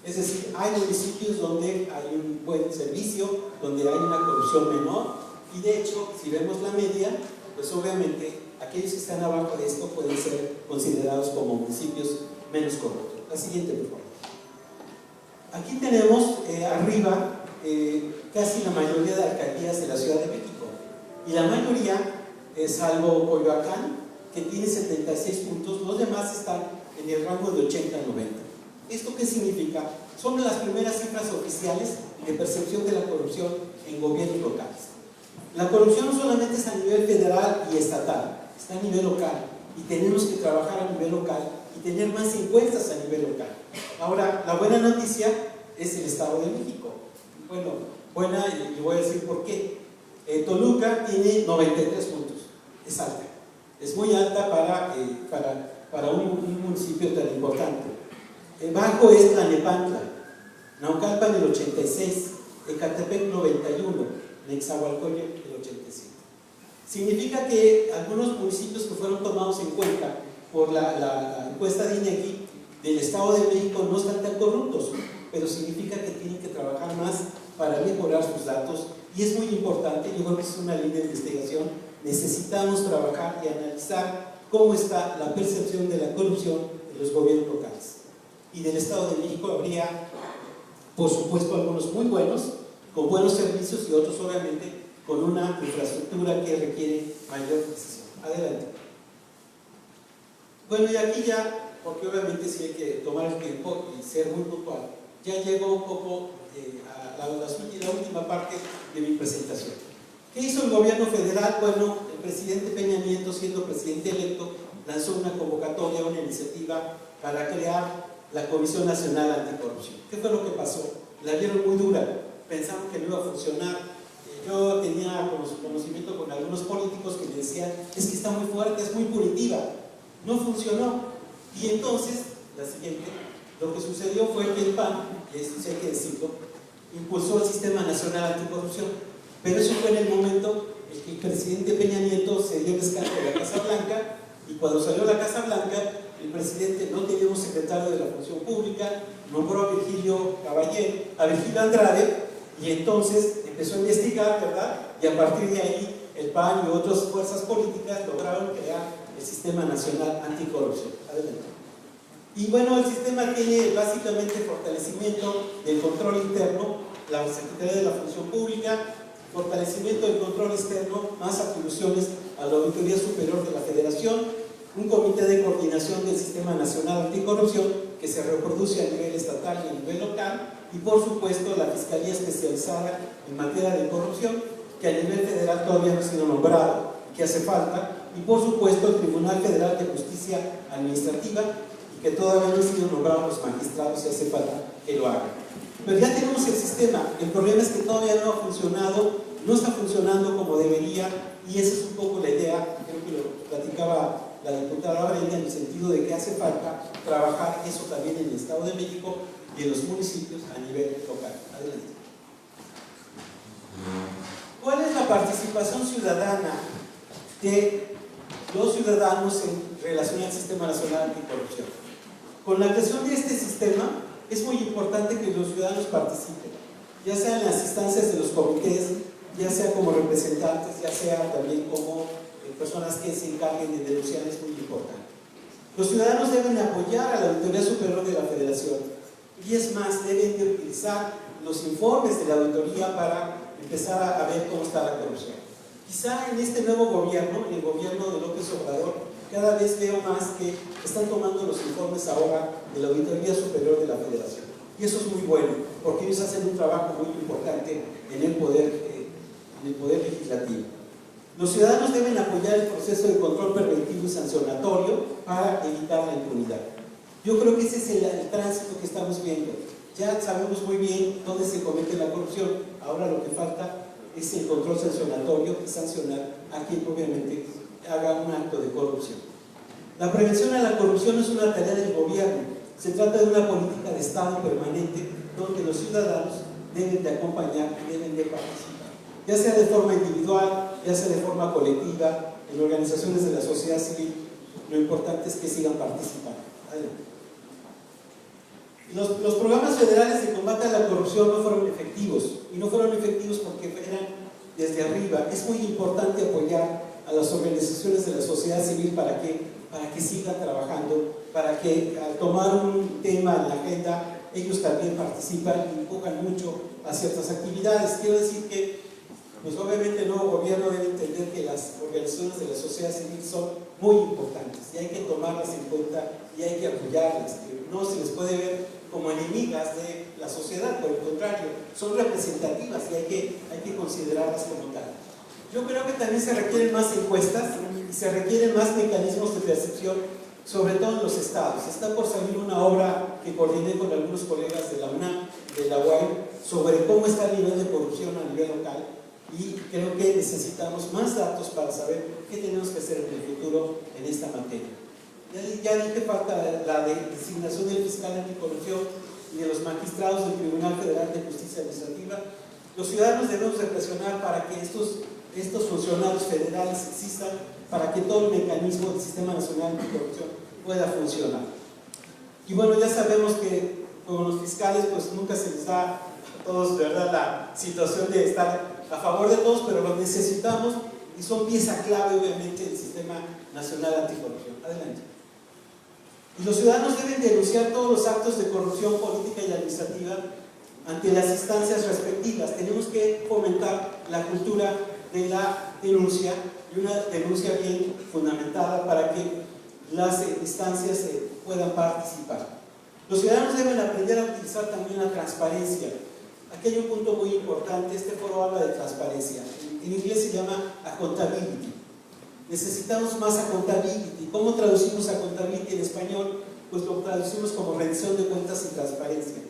Es decir, hay municipios donde hay un buen servicio, donde hay una corrupción menor, y de hecho, si vemos la media, pues obviamente aquellos que están abajo de esto pueden ser considerados como municipios menos corruptos. La siguiente, por favor. Aquí tenemos arriba casi la mayoría de alcaldías de la Ciudad de México. Y la mayoría, salvo Coyoacán, que tiene 76 puntos, los demás están en el rango de 80 a 90. ¿Esto qué significa? Son las primeras cifras oficiales de percepción de la corrupción en gobiernos locales. La corrupción no solamente es a nivel federal y estatal, está a nivel local, y tenemos que trabajar a nivel local y tener más encuestas a nivel local. Ahora, la buena noticia es el Estado de México. Bueno, buena, y voy a decir por qué. Toluca tiene 93 puntos, es alta, es muy alta para un municipio tan importante. Bajo es Tlalnepantla, Naucalpan el 86, Ecatepec 91, Nezahualcóyotl el 87. Significa que algunos municipios que fueron tomados en cuenta por la encuesta de INEGI del Estado de México no están tan corruptos, pero significa que tienen que trabajar más para mejorar sus datos. Y es muy importante, yo creo que es una línea de investigación, necesitamos trabajar y analizar cómo está la percepción de la corrupción de los gobiernos locales. Y del Estado de México habría, por supuesto, algunos muy buenos, con buenos servicios, y otros obviamente con una infraestructura que requiere mayor precisión. Adelante. Bueno, y aquí ya, porque obviamente sí hay que tomar el tiempo y ser muy puntual, ya llego un poco a la última parte de mi presentación. ¿Qué hizo el gobierno federal? Bueno, el presidente Peña Nieto, siendo presidente electo, lanzó una convocatoria, una iniciativa para crear la Comisión Nacional Anticorrupción. ¿Qué fue lo que pasó? La vieron muy dura, pensaron que no iba a funcionar. Yo tenía conocimiento con algunos políticos que me decían, es que está muy fuerte, es muy punitiva. No funcionó. Y entonces, la siguiente, lo que sucedió fue que el PAN, y esto sí hay que decirlo, impulsó el Sistema Nacional Anticorrupción. Pero eso fue en el momento en que el presidente Peña Nieto se dio el escándalo de la Casa Blanca, y cuando salió la Casa Blanca, el presidente no tenía un secretario de la Función Pública, nombró a Virgilio Caballero, a Virgilio Andrade, Y entonces empezó a investigar, ¿verdad? Y a partir de ahí el PAN y otras fuerzas políticas lograron crear el Sistema Nacional Anticorrupción. Adelante. Y bueno, el sistema tiene básicamente fortalecimiento del control interno, la Secretaría de la Función Pública, fortalecimiento del control externo, más atribuciones a la Auditoría Superior de la Federación, un comité de coordinación del Sistema Nacional Anticorrupción que se reproduce a nivel estatal y a nivel local, y por supuesto la Fiscalía Especializada en materia de corrupción, que a nivel federal todavía no ha sido nombrado, que hace falta, y por supuesto el Tribunal Federal de Justicia Administrativa, y que todavía no han sido nombrados los magistrados y hace falta que lo hagan. Pero ya tenemos el sistema, el problema es que todavía no ha funcionado, no está funcionando como debería, y esa es un poco la idea, creo que lo platicaba la diputada Brenda, en el sentido de que hace falta trabajar eso también en el Estado de México y en los municipios a nivel local. Adelante. ¿Cuál es la participación ciudadana de los ciudadanos en relación al Sistema Nacional Anticorrupción? Con la creación de este sistema es muy importante que los ciudadanos participen, ya sea en las instancias de los comités, ya sea como representantes, ya sea también como personas que se encarguen de denunciar, es muy importante. Los ciudadanos deben apoyar a la Auditoría Superior de la Federación, y es más, deben de utilizar los informes de la auditoría para empezar a ver cómo está la corrupción. Quizá en este nuevo gobierno, en el gobierno de López Obrador, cada vez veo más que están tomando los informes ahora de la Auditoría Superior de la Federación, y eso es muy bueno, porque ellos hacen un trabajo muy importante en el poder legislativo. Los ciudadanos deben apoyar el proceso de control preventivo y sancionatorio para evitar la impunidad. Yo creo que ese es el tránsito que estamos viendo. Ya sabemos muy bien dónde se comete la corrupción. Ahora lo que falta es el control sancionatorio y sancionar a quien obviamente haga un acto de corrupción. La prevención a la corrupción es una tarea del gobierno. Se trata de una política de Estado permanente donde los ciudadanos deben de acompañar y deben de participar, ya sea de forma individual, ya sea de forma colectiva, en organizaciones de la sociedad civil. Lo importante es que sigan participando. Adelante. Los programas federales de combate a la corrupción no fueron efectivos, y no fueron efectivos porque eran desde arriba. Es muy importante apoyar a las organizaciones de la sociedad civil para que sigan trabajando, para que al tomar un tema en la agenda, ellos también participan y empujan mucho a ciertas actividades. Quiero decir que pues obviamente el nuevo gobierno debe entender que las organizaciones de la sociedad civil son muy importantes y hay que tomarlas en cuenta y hay que apoyarlas. No se les puede ver como enemigas de la sociedad, por el contrario, son representativas y hay que considerarlas como tal. Yo creo que también se requieren más encuestas y se requieren más mecanismos de percepción, sobre todo en los estados. Está por salir una obra que coordiné con algunos colegas de la UNAM, de la UAM, sobre cómo está el nivel de corrupción a nivel local. Y creo que necesitamos más datos para saber qué tenemos que hacer en el futuro en esta materia. Ya dije, falta la designación del fiscal anticorrupción y de los magistrados del Tribunal Federal de Justicia Administrativa. Los ciudadanos debemos de presionar para que estos funcionarios federales existan, para que todo el mecanismo del Sistema Nacional Anticorrupción pueda funcionar. Y bueno, ya sabemos que con los fiscales pues nunca se les da a todos, ¿verdad?, la situación de estar a favor de todos, pero los necesitamos y son pieza clave obviamente del Sistema Nacional Anticorrupción. Adelante. Y los ciudadanos deben denunciar todos los actos de corrupción política y administrativa ante las instancias respectivas. Tenemos que fomentar la cultura de la denuncia y una denuncia bien fundamentada para que las instancias puedan participar. Los ciudadanos deben aprender a utilizar también la transparencia. Aquí hay un punto muy importante. Este foro habla de transparencia. En inglés se llama accountability. Necesitamos más accountability. ¿Cómo traducimos accountability en español? Pues lo traducimos como rendición de cuentas y transparencia.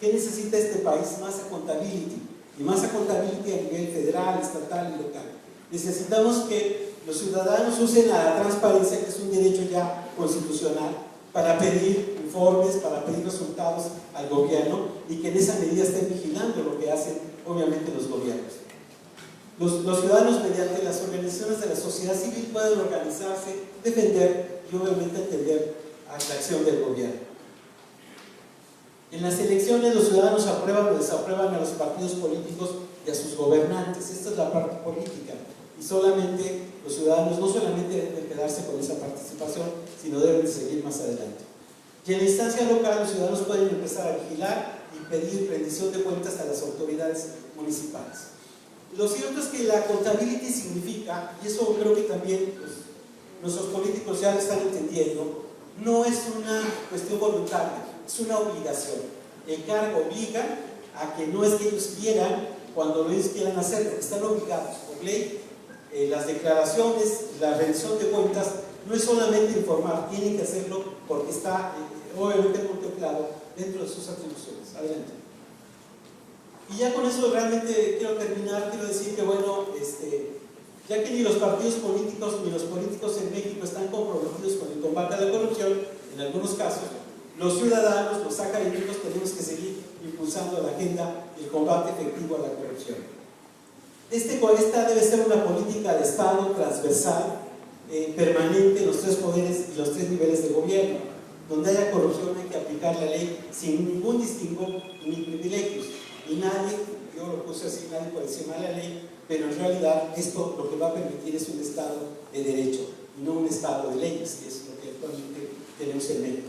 ¿Qué necesita este país? Más accountability. Y más accountability a nivel federal, estatal y local. Necesitamos que los ciudadanos usen a la transparencia, que es un derecho ya constitucional, para pedir informes, para pedir resultados al gobierno y que en esa medida estén vigilando lo que hacen obviamente los gobiernos. Los ciudadanos mediante las organizaciones de la sociedad civil pueden organizarse, defender y obviamente entender a la acción del gobierno. En las elecciones los ciudadanos aprueban o desaprueban a los partidos políticos y a sus gobernantes. Esta es la parte política. Y solamente los ciudadanos no solamente deben quedarse con esa participación, sino deben seguir más adelante. Y en la instancia local los ciudadanos pueden empezar a vigilar y pedir rendición de cuentas a las autoridades municipales. Lo cierto es que la accountability significa, y eso creo que también nuestros políticos ya lo están entendiendo, no es una cuestión voluntaria, es una obligación. El cargo obliga a que no es que ellos quieran, cuando ellos quieran hacerlo, están obligados por ley. Las declaraciones, la rendición de cuentas, no es solamente informar, tienen que hacerlo porque está obviamente contemplado dentro de sus atribuciones. Adelante. Y ya con eso realmente quiero terminar, quiero decir que bueno, ya que ni los partidos políticos ni los políticos en México están comprometidos con el combate a la corrupción, en algunos casos, los ciudadanos, los académicos, tenemos que seguir impulsando la agenda del combate efectivo a la corrupción. Esta debe ser una política de Estado transversal, permanente en los tres poderes y los tres niveles de gobierno. Donde haya corrupción hay que aplicar la ley sin ningún distingo ni privilegios. Y nadie, yo lo puse así, nadie por encima de la ley, pero en realidad esto lo que va a permitir es un Estado de derecho y no un Estado de leyes, que es lo que actualmente tenemos en México.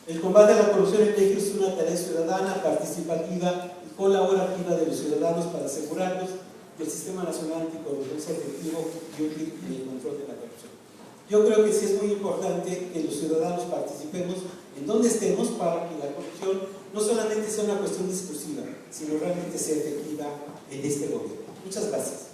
El combate a la corrupción en México es una tarea ciudadana, participativa y colaborativa de los ciudadanos para asegurarnos que el Sistema Nacional Anticorrupción sea efectivo y útil en el control de la corrupción. Yo creo que sí es muy importante que los ciudadanos participemos en donde estemos para que la corrupción no solamente sea una cuestión discursiva, sino realmente sea efectiva en este gobierno. Muchas gracias.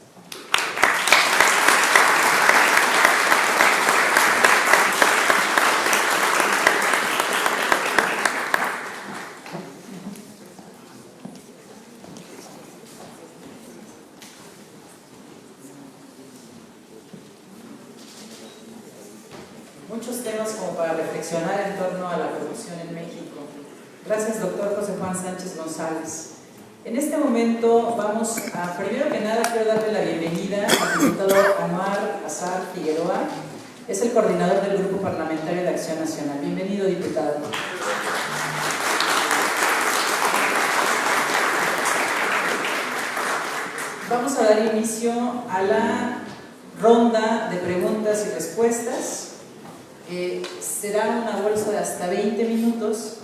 Muchos temas como para reflexionar en torno a la corrupción en México. Gracias, doctor José Juan Sánchez González. En este momento vamos a, primero que nada, quiero darle la bienvenida al diputado Omar Azar Figueroa. Es el coordinador del Grupo Parlamentario de Acción Nacional. Bienvenido, diputado. Vamos a dar inicio a la ronda de preguntas y respuestas. Será una bolsa de hasta 20 minutos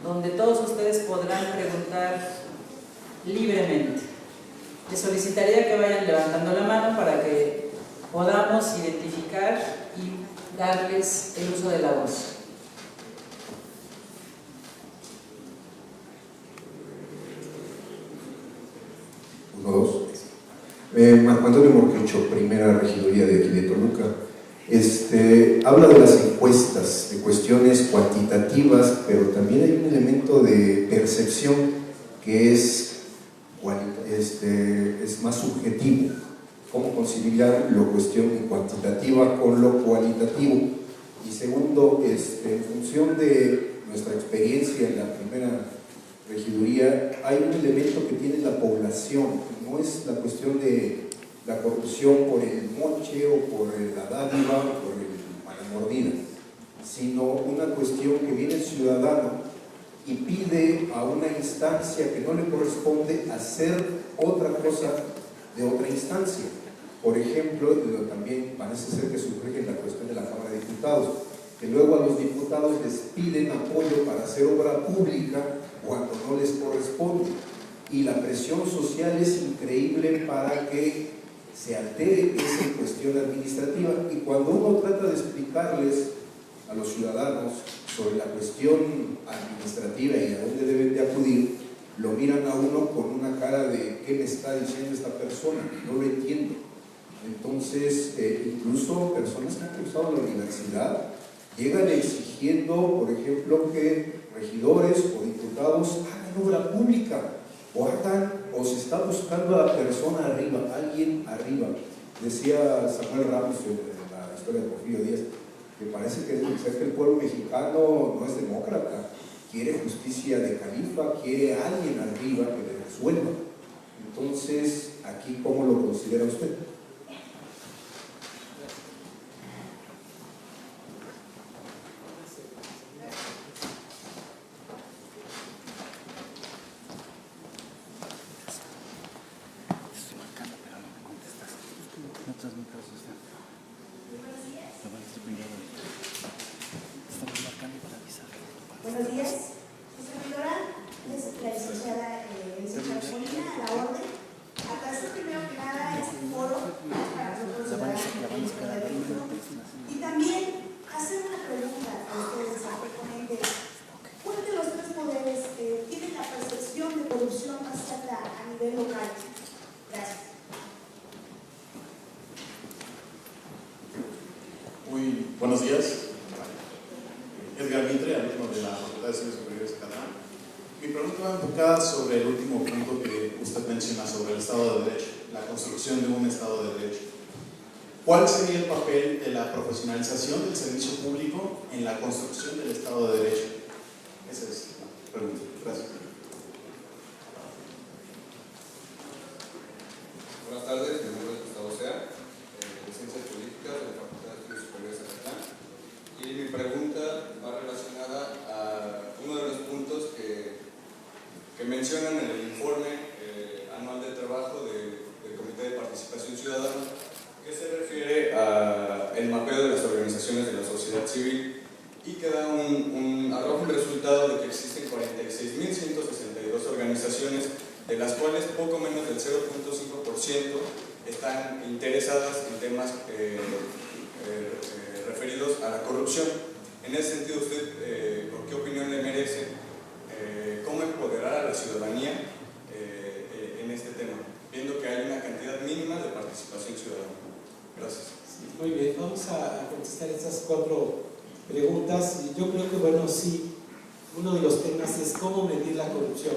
donde todos ustedes podrán preguntar libremente. Les solicitaría que vayan levantando la mano para que podamos identificar y darles el uso de la voz. Uno, dos. Marco Antonio Morquecho, primera regiduría de aquí de Toluca. Habla de las encuestas, de cuestiones cuantitativas, pero también hay un elemento de percepción que es más subjetivo. ¿Cómo conciliar la cuestión cuantitativa con lo cualitativo? Y segundo, en función de nuestra experiencia en la primera regiduría, hay un elemento que tiene la población, no es la cuestión de la corrupción por el moche o por la dádiva o por la mordida, sino una cuestión que viene el ciudadano y pide a una instancia que no le corresponde hacer otra cosa de otra instancia. Por ejemplo, también parece ser que surge la cuestión de la Cámara de Diputados, que luego a los diputados les piden apoyo para hacer obra pública cuando no les corresponde. Y la presión social es increíble para que se altere esa cuestión administrativa. Y cuando uno trata de explicarles a los ciudadanos sobre la cuestión administrativa y a dónde deben de acudir, lo miran a uno con una cara de ¿qué me está diciendo esta persona? No lo entiendo. Entonces, incluso personas que han cursado la universidad llegan exigiendo, por ejemplo, que regidores o diputados hagan obra pública o se está buscando a la persona arriba, alguien arriba. Decía Samuel Ramos en la historia de Porfirio Díaz que parece que el pueblo mexicano no es demócrata, quiere justicia de califa, quiere a alguien arriba que le resuelva. Entonces, aquí, ¿cómo lo considera usted? Buenos días. Mi servidora es la licenciada Molina, a la orden. Agradecer primero que nada este foro para nosotros y también hacer una pregunta a ustedes, a los ponentes. ¿Cuál de los tres poderes tiene la percepción de corrupción más alta a nivel local? Gracias. Muy buenos días. Edgar Mitre, alumno de la Facultad de Estudios Superiores de Canadá. Mi pregunta va enfocada sobre el último punto que usted menciona sobre el Estado de Derecho, la construcción de un Estado de Derecho. ¿Cuál sería el papel de la profesionalización del servicio público en la construcción del Estado de Derecho? Esa es la pregunta. Gracias. Buenas tardes, mi nombre es Gustavo Sea, de Ciencias Políticas de la Facultad de Estudios Superiores de Canadá. Y mi pregunta va relacionada a uno de los puntos que mencionan en el informe anual de trabajo del Comité de Participación Ciudadana, que se refiere al mapeo de las organizaciones de la sociedad civil y que da arroja un resultado de que existen 46.162 organizaciones, de las cuales poco menos del 0.5% están interesadas en temas referidos a la corrupción. En ese sentido, ¿usted por qué opinión le merece? ¿Cómo empoderar a la ciudadanía en este tema, viendo que hay una cantidad mínima de participación ciudadana? Gracias. Sí, muy bien, vamos a contestar estas 4 preguntas. Yo creo que, bueno, sí, uno de los temas es cómo medir la corrupción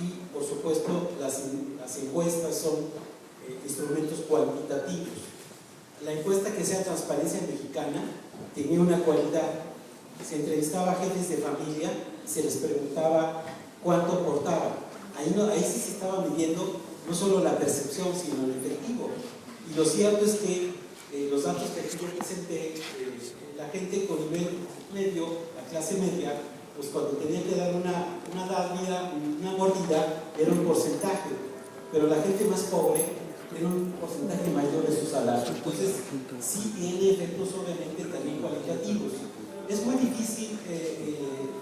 y, por supuesto, las encuestas son instrumentos cuantitativos. La encuesta que sea Transparencia Mexicana tenía una cualidad. Se entrevistaba a jefes de familia y se les preguntaba cuánto aportaban. Ahí sí se estaba midiendo no solo la percepción, sino el efectivo. Y lo cierto es que los datos que aquí yo presenté, la gente con nivel medio, la clase media, pues cuando tenía que dar una mordida, era un porcentaje, pero la gente más pobre era un porcentaje mayor de su salario. Entonces, sí tiene efectos obviamente también cualitativos. Es muy difícil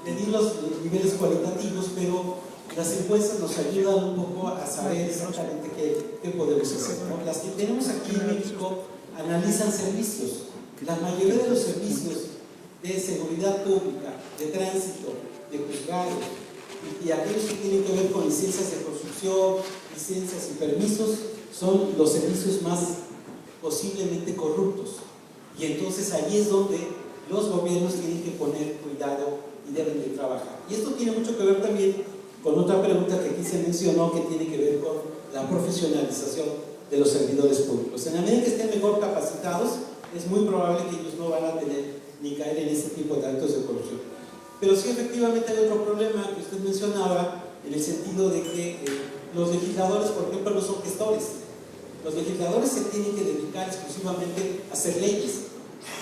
medir los niveles cualitativos, pero las encuestas nos ayudan un poco a saber exactamente qué podemos hacer, ¿no? Las que tenemos aquí en México analizan servicios. La mayoría de los servicios de seguridad pública, de tránsito, de juzgados y aquellos que tienen que ver con licencias de construcción, licencias y permisos, son los servicios más posiblemente corruptos. Y entonces ahí es donde los gobiernos tienen que poner cuidado y deben de trabajar. Y esto tiene mucho que ver también con otra pregunta que aquí se mencionó, que tiene que ver con la profesionalización de los servidores públicos. En la medida que estén mejor capacitados, es muy probable que ellos no van a tener ni caer en este tipo de actos de corrupción. Pero sí, efectivamente hay otro problema que usted mencionaba, en el sentido de que los legisladores, por ejemplo, no son gestores. Los legisladores se tienen que dedicar exclusivamente a hacer leyes,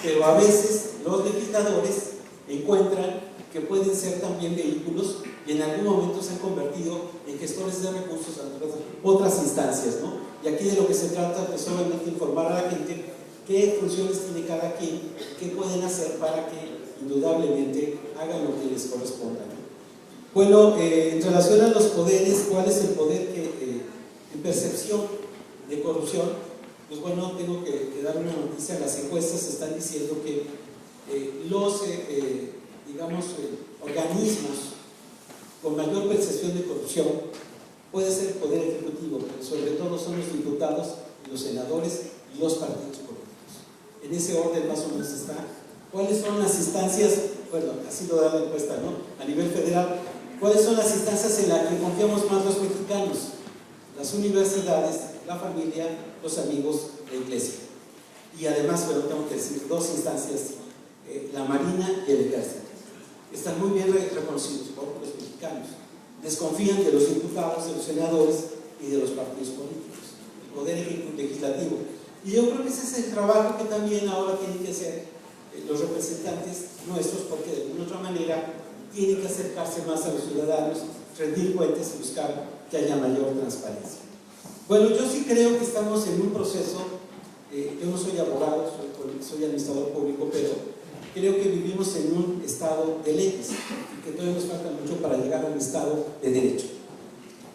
pero a veces los legisladores encuentran que pueden ser también vehículos y en algún momento se han convertido en gestores de recursos ante otras instancias, ¿no? Y aquí de lo que se trata es solamente informar a la gente qué funciones tiene cada quien, qué pueden hacer para que indudablemente hagan lo que les corresponda, ¿no? Bueno, en relación a los poderes, ¿cuál es el poder que en percepción de corrupción? Pues bueno, tengo que dar una noticia. Las encuestas están diciendo que los organismos con mayor percepción de corrupción puede ser el Poder Ejecutivo, pero sobre todo son los diputados, los senadores y los partidos políticos. En ese orden más o menos está. ¿Cuáles son las instancias? Bueno, así lo da la encuesta, ¿no? A nivel federal, ¿cuáles son las instancias en las que confiamos más los mexicanos? Las universidades, la familia, los amigos, la iglesia. Y además, bueno, tengo que decir, 2 instancias, la Marina y el Ejército. Están muy bien reconocidos por los mexicanos. Desconfían de los diputados, de los senadores y de los partidos políticos, el poder legislativo. Y yo creo que ese es el trabajo que también ahora tienen que hacer los representantes nuestros, porque de alguna otra manera tienen que acercarse más a los ciudadanos, rendir cuentas y buscar que haya mayor transparencia. Bueno, yo sí creo que estamos en un proceso Yo no soy abogado, soy administrador público, pero creo que vivimos en un estado de leyes y que todavía nos falta mucho para llegar a un estado de derecho.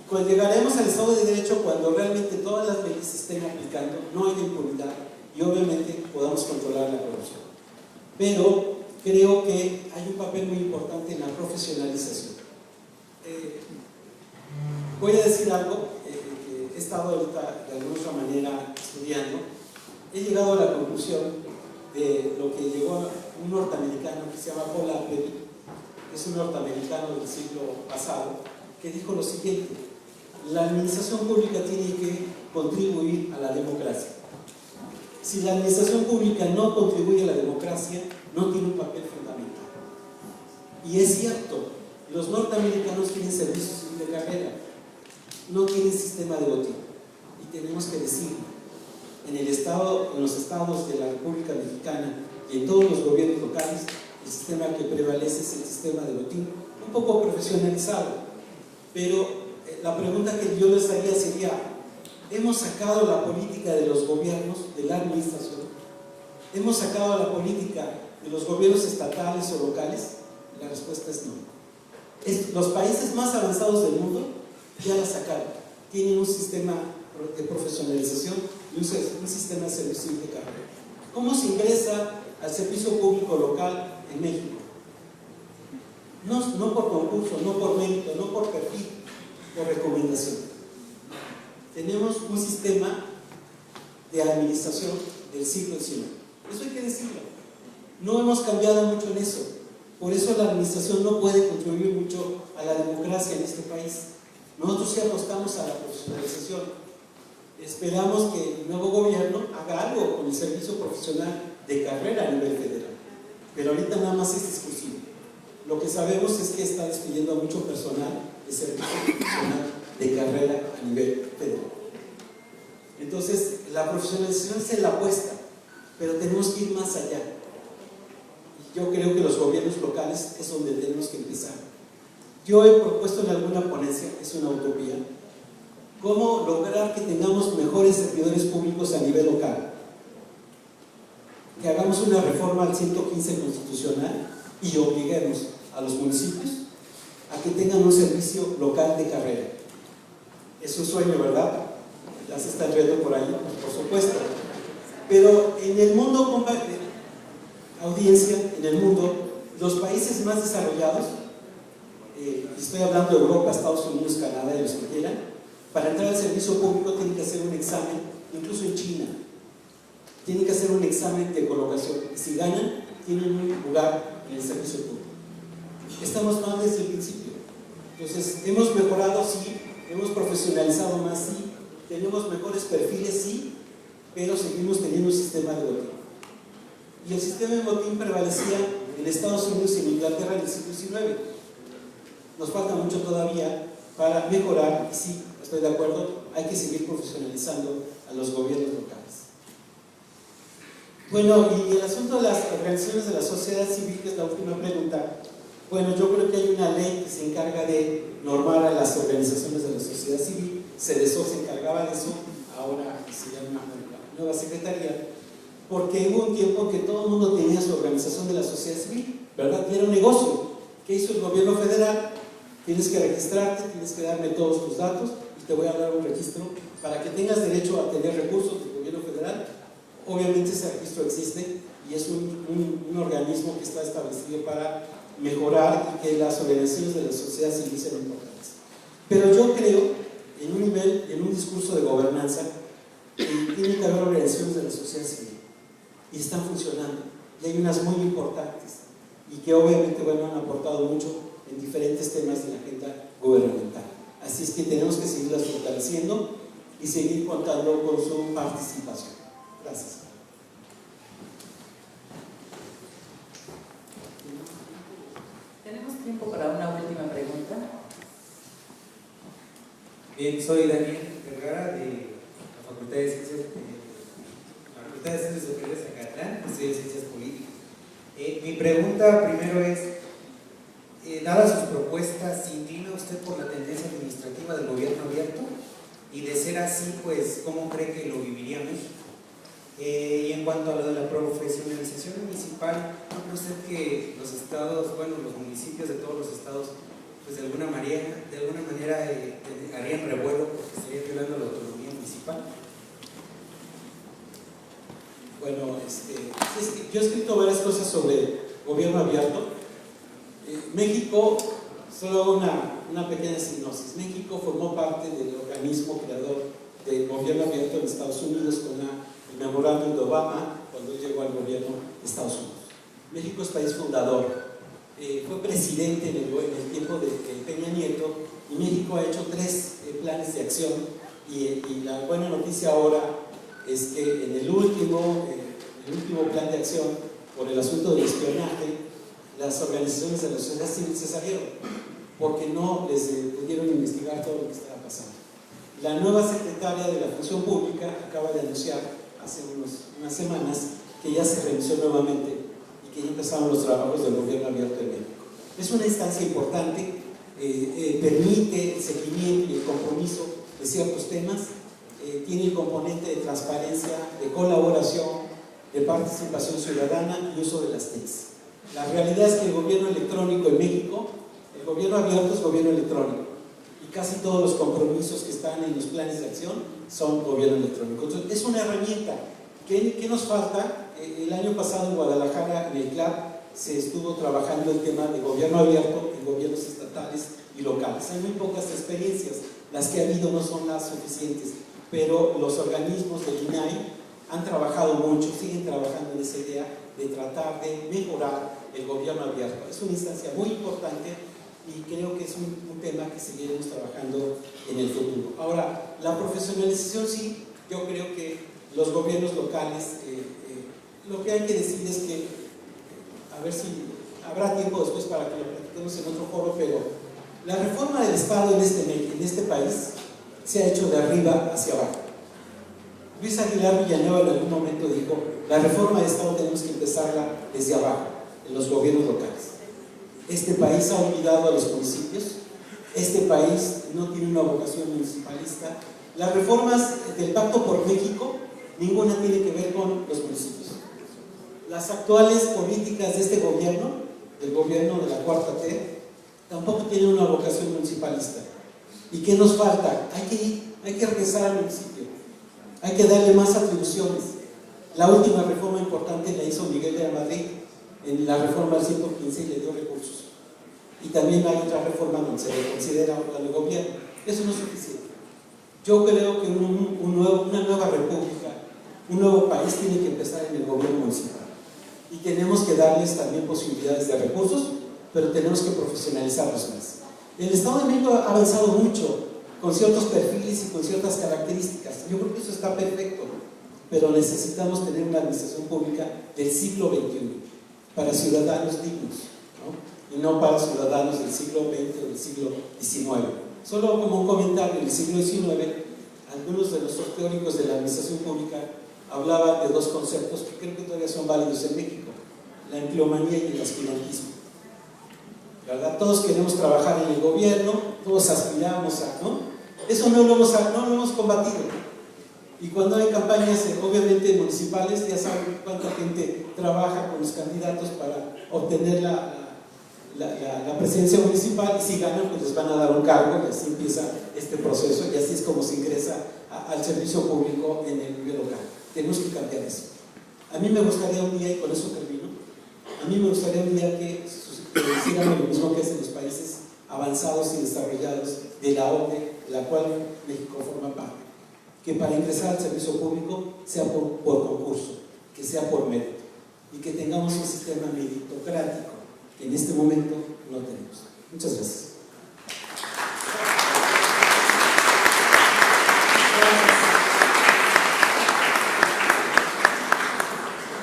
Cuando llegaremos al estado de derecho, cuando realmente todas las leyes se estén aplicando, no haya impunidad y obviamente podamos controlar la corrupción. Pero creo que hay un papel muy importante en la profesionalización. Voy a decir algo que he estado ahorita de alguna otra manera estudiando. He llegado a la conclusión de lo que llegó un norteamericano que se llama Paul Appleby, que es un norteamericano del siglo pasado, que dijo lo siguiente: la administración pública tiene que contribuir a la democracia. Si la administración pública no contribuye a la democracia, no tiene un papel fundamental. Y es cierto, los norteamericanos tienen servicio civil de carrera, no tienen sistema de voto. Y tenemos que decir, en los estados de la República Mexicana y en todos los gobiernos locales, el sistema que prevalece es el sistema de botín, un poco profesionalizado. Pero la pregunta que yo les haría sería: ¿hemos sacado la política de los gobiernos, de la administración? ¿Hemos sacado la política de los gobiernos estatales o locales? La respuesta es no. Los países más avanzados del mundo ya la sacaron. Tienen un sistema de profesionalización y un sistema de servicio de carrera. ¿Cómo se ingresa al servicio público local en México? No por concurso, no por mérito, no por perfil, por recomendación. Tenemos un sistema de administración del siglo XIX. Eso hay que decirlo. No hemos cambiado mucho en eso. Por eso la administración no puede contribuir mucho a la democracia en este país. Nosotros sí apostamos a la profesionalización. Esperamos que el nuevo gobierno haga algo con el servicio profesional de carrera a nivel federal. Pero ahorita nada más es discursivo. Lo que sabemos es que está despidiendo a mucho personal de servicio profesional de carrera a nivel federal. Entonces, la profesionalización es la apuesta, pero tenemos que ir más allá. Yo creo que los gobiernos locales es donde tenemos que empezar. Yo he propuesto en alguna ponencia, es una utopía, cómo lograr que tengamos mejores servidores públicos a nivel local. Que hagamos una reforma al 115 constitucional y obliguemos a los municipios a que tengan un servicio local de carrera. Es un sueño, ¿verdad? Ya se está riendo por ahí, por supuesto. Pero en el mundo, audiencia, en el mundo, los países más desarrollados, estoy hablando de Europa, Estados Unidos, Canadá y los que quieran, para entrar al servicio público tienen que hacer un examen, incluso en China, tienen que hacer un examen de colocación. Y si ganan, tienen un lugar en el servicio público. Estamos mal desde el principio. Entonces, hemos mejorado, sí, hemos profesionalizado más, sí, tenemos mejores perfiles, sí, pero seguimos teniendo un sistema de botín. Y el sistema de botín prevalecía en Estados Unidos y en Inglaterra en el siglo XIX. Nos falta mucho todavía para mejorar, y sí, estoy de acuerdo, hay que seguir profesionalizando a los gobiernos locales. Bueno, y el asunto de las organizaciones de la sociedad civil, que es la última pregunta. Bueno, yo creo que hay una ley que se encarga de normar a las organizaciones de la sociedad civil. CEDESO se encargaba de eso, ahora se llama la nueva secretaría, porque hubo un tiempo que todo el mundo tenía su organización de la sociedad civil, ¿verdad? Y era un negocio. ¿Qué hizo el gobierno federal? Tienes que registrarte, tienes que darme todos tus datos y te voy a dar un registro para que tengas derecho a tener recursos del gobierno federal. Obviamente ese registro existe y es un organismo que está establecido para mejorar y que las organizaciones de la sociedad civil sean importantes. Pero yo creo, en un nivel, en un discurso de gobernanza, tiene que haber organizaciones de la sociedad civil y están funcionando, y hay unas muy importantes y que obviamente, bueno, han aportado mucho en diferentes temas de la agenda gubernamental. Así es que tenemos que seguirlas fortaleciendo y seguir contando con su participación. Gracias. Tenemos tiempo para una última pregunta. Bien, soy Daniel Vergara de la Facultad de Ciencias Superiores de Acatlán, estudio Ciencias Políticas. Mi pregunta primero es, dadas sus propuestas, ¿se inclina usted por la tendencia administrativa del gobierno abierto? Y de ser así, pues, ¿cómo cree que lo viviría México? Y en cuanto a lo de la profesionalización municipal, ¿no cree usted que los estados, bueno, los municipios de todos los estados, pues de alguna manera harían revuelo porque estaría violando la autonomía municipal? Bueno, yo he escrito varias cosas sobre gobierno abierto. México, solo hago una pequeña sinopsis. México formó parte del organismo creador del gobierno abierto en Estados Unidos con el memorándum de Obama cuando él llegó al gobierno de Estados Unidos. México es país fundador. Fue presidente en el tiempo de Peña Nieto y México ha hecho 3 planes de acción y la buena noticia ahora es que en el último plan de acción por el asunto del espionaje, las organizaciones de la sociedad civil se salieron porque no les pudieron investigar todo lo que estaba pasando. La nueva secretaria de la Función Pública acaba de anunciar hace unas semanas que ya se revisó nuevamente y que ya empezaron los trabajos del gobierno abierto en México. Es una instancia importante, permite el seguimiento y el compromiso de ciertos temas, tiene el componente de transparencia, de colaboración, de participación ciudadana y uso de las TICs. La realidad es que el gobierno electrónico en México, el gobierno abierto es gobierno electrónico y casi todos los compromisos que están en los planes de acción son gobierno electrónico. Entonces, es una herramienta. ¿Qué nos falta? El año pasado en Guadalajara, en el CLAP, se estuvo trabajando el tema de gobierno abierto en gobiernos estatales y locales. Hay muy pocas experiencias, las que ha habido no son las suficientes, pero los organismos del INAI han trabajado mucho, siguen trabajando en esa idea de tratar de mejorar el gobierno abierto. Es una instancia muy importante y creo que es un tema que seguiremos trabajando en el futuro. Ahora, la profesionalización sí, yo creo que los gobiernos locales, lo que hay que decir es que, a ver si habrá tiempo después para que lo platiquemos en otro foro, pero la reforma del Estado en este país se ha hecho de arriba hacia abajo. Luis Aguilar Villanueva en algún momento dijo, la reforma del Estado tenemos que empezarla desde abajo, en los gobiernos locales. Este país ha olvidado a los municipios, este país no tiene una vocación municipalista. Las reformas del Pacto por México, ninguna tiene que ver con los municipios. Las actuales políticas de este gobierno, del gobierno de la 4T, tampoco tienen una vocación municipalista. ¿Y qué nos falta? Hay que regresar al municipio, hay que darle más atribuciones. La última reforma importante la hizo Miguel de la Madrid en la reforma del 115 y le dio recursos. Y también hay otra reforma donde se le considera órgano de gobierno. Eso no es suficiente. Yo creo que una nueva república, un nuevo país tiene que empezar en el gobierno municipal. Y tenemos que darles también posibilidades de recursos, pero tenemos que profesionalizarlos más. El Estado de México ha avanzado mucho con ciertos perfiles y con ciertas características. Yo creo que eso está perfecto, pero necesitamos tener una administración pública del siglo XXI para ciudadanos dignos, ¿no? Y no para ciudadanos del siglo XX o del siglo XIX. Solo como un comentario, en el siglo XIX, algunos de nuestros teóricos de la administración pública hablaban de 2 conceptos que creo que todavía son válidos en México: la empleomanía y el aspirantismo. ¿Verdad? Todos queremos trabajar en el gobierno, todos aspiramos a, ¿no? Eso no lo hemos combatido. Y cuando hay campañas, obviamente municipales, ya saben cuánta gente trabaja con los candidatos para obtener la presidencia municipal, y si ganan, pues les van a dar un cargo, y así empieza este proceso, y así es como se ingresa al servicio público en el nivel local. Tenemos que cambiar eso. A mí me gustaría un día, y con eso termino, a mí me gustaría un día que hicieran lo mismo que hacen los países avanzados y desarrollados de la OCDE, de la cual México forma parte, que para ingresar al servicio público sea por concurso, que sea por mérito, y que tengamos un sistema meritocrático que en este momento no tenemos. Muchas gracias.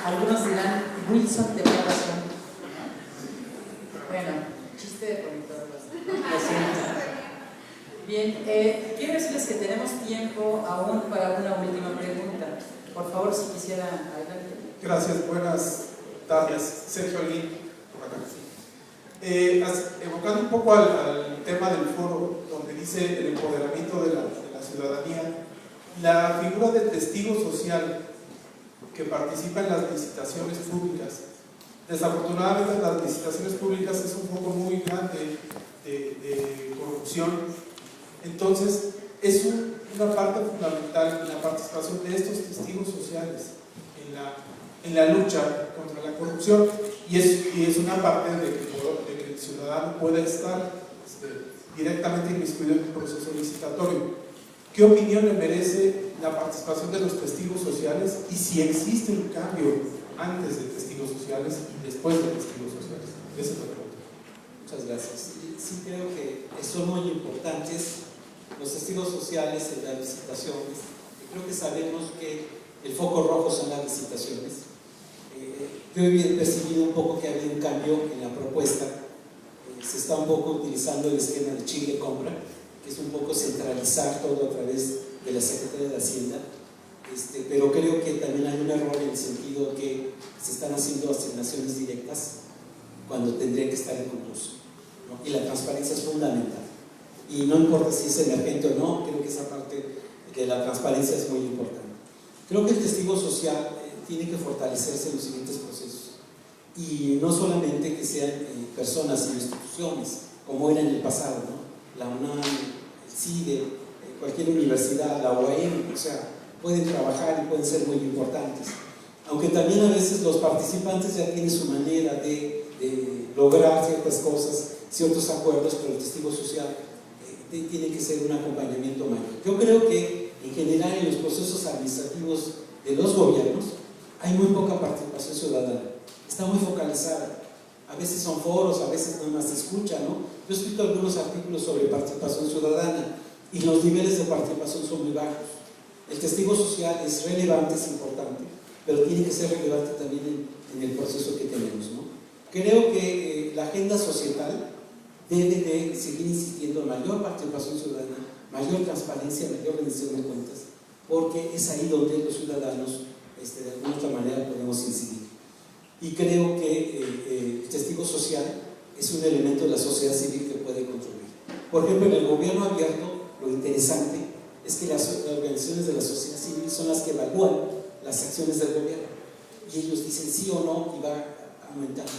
Algunos dirán, Wilson de razón. Bueno, chiste de politólogos. Lo siento. Bien, quiero decirles que tenemos tiempo aún para una última pregunta. Por favor, si quisiera, adelante. Gracias, buenas tardes. Sergio Alín, por acá. Evocando un poco al tema del foro, donde dice el empoderamiento de la ciudadanía, la figura del testigo social que participa en las licitaciones públicas. Desafortunadamente las licitaciones públicas es un foco muy grande de corrupción. Entonces es una parte fundamental en la participación de estos testigos sociales en la lucha contra la corrupción, y es una parte de que el ciudadano pueda estar directamente inmiscuido en el proceso licitatorio. ¿Qué opinión le merece la participación de los testigos sociales y si existe un cambio antes de testigos sociales y después de testigos sociales? Esa es la pregunta. Muchas gracias. Sí creo que son muy importantes los testigos sociales en las licitaciones. Creo que sabemos que el foco rojo son las licitaciones. Yo he percibido un poco que ha habido un cambio en la propuesta. Se está un poco utilizando el esquema de Chile Compra, que es un poco centralizar todo a través de la Secretaría de Hacienda, pero creo que también hay un error en el sentido que se están haciendo asignaciones directas cuando tendría que estar en concurso, ¿no? Y la transparencia es fundamental, y no importa si es emergente o no, creo que esa parte de la transparencia es muy importante. Creo que el testigo social tiene que fortalecerse en los siguientes procesos, y no solamente que sean personas sino instituciones como era en el pasado, ¿no? La UNAM, el CIDE, cualquier universidad, la UAM, o sea, pueden trabajar y pueden ser muy importantes, aunque también a veces los participantes ya tienen su manera de lograr ciertas cosas, ciertos acuerdos, pero el testigo social tiene que ser un acompañamiento mayor. Yo creo que en general en los procesos administrativos de los gobiernos hay muy poca participación ciudadana, está muy focalizada. A veces son foros, a veces nada más se escucha, ¿no? Yo he escrito algunos artículos sobre participación ciudadana y los niveles de participación son muy bajos. El testigo social es relevante, es importante, pero tiene que ser relevante también en el proceso que tenemos, ¿no? Creo que la agenda societal debe de seguir insistiendo en mayor participación ciudadana, mayor transparencia, mayor rendición de cuentas, porque es ahí donde los ciudadanos de alguna otra manera podemos incidir. Y creo que el testigo social es un elemento de la sociedad civil que puede contribuir. Por ejemplo, en el gobierno abierto, lo interesante es que las organizaciones de la sociedad civil son las que evalúan las acciones del gobierno, y ellos dicen sí o no y va aumentando.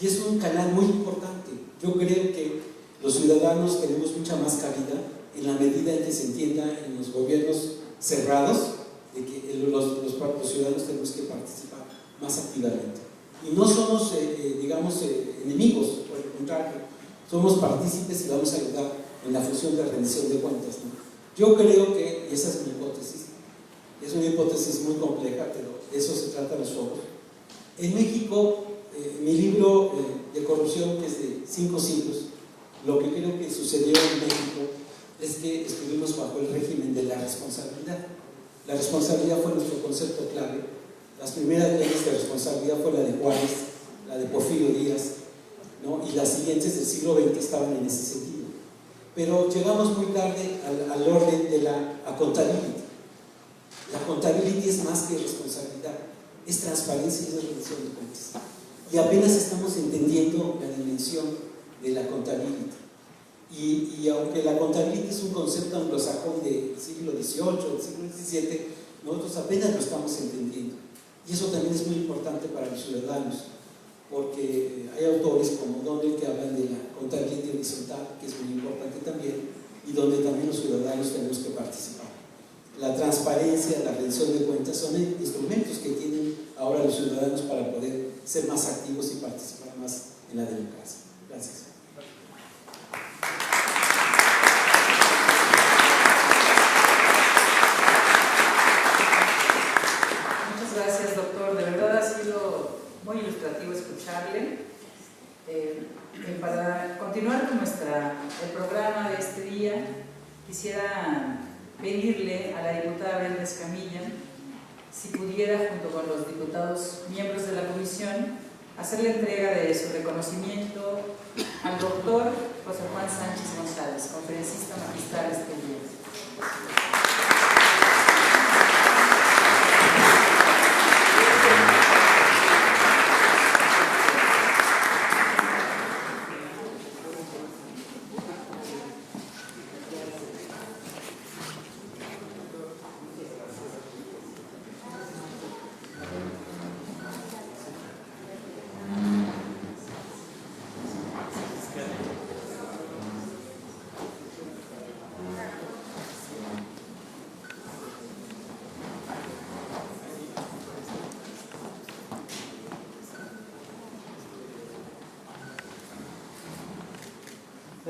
Y es un canal muy importante. Yo creo que los ciudadanos tenemos mucha más cabida en la medida en que se entienda en los gobiernos cerrados de que los propios ciudadanos tenemos que participar más activamente. Y no somos, enemigos, por el contrario, somos partícipes y vamos a ayudar en la función de rendición de cuentas, ¿no? Yo creo que, y esa es mi hipótesis, es una hipótesis muy compleja, pero de eso se tratan los foros. En México, mi libro de corrupción, que es de 5 siglos, lo que creo que sucedió en México es que estuvimos bajo el régimen de la responsabilidad. La responsabilidad fue nuestro concepto clave. Las primeras leyes de responsabilidad fue la de Juárez, la de Porfirio Díaz, ¿no? Y las siguientes del siglo XX estaban en ese sentido. Pero llegamos muy tarde al orden de la accountability. La accountability es más que responsabilidad, es transparencia y es rendición de cuentas. Y apenas estamos entendiendo la dimensión de la accountability. Y aunque la accountability es un concepto anglosajón del siglo XVIII, del siglo XVII, nosotros apenas lo estamos entendiendo. Y eso también es muy importante para los ciudadanos, porque hay autores como Donald que hablan de la accountability horizontal, que es muy importante también, y donde también los ciudadanos tenemos que participar. La transparencia, la rendición de cuentas son instrumentos que tienen ahora los ciudadanos para poder ser más activos y participar más en la democracia. Gracias. Muchas gracias, doctor. De verdad ha sido muy ilustrativo escucharle. Para continuar con el programa de este día, quisiera pedirle a la diputada Brenda Escamilla si pudiera, junto con los diputados miembros de la comisión, hacer la entrega de su reconocimiento al doctor José Juan Sánchez González, conferencista magistral este día.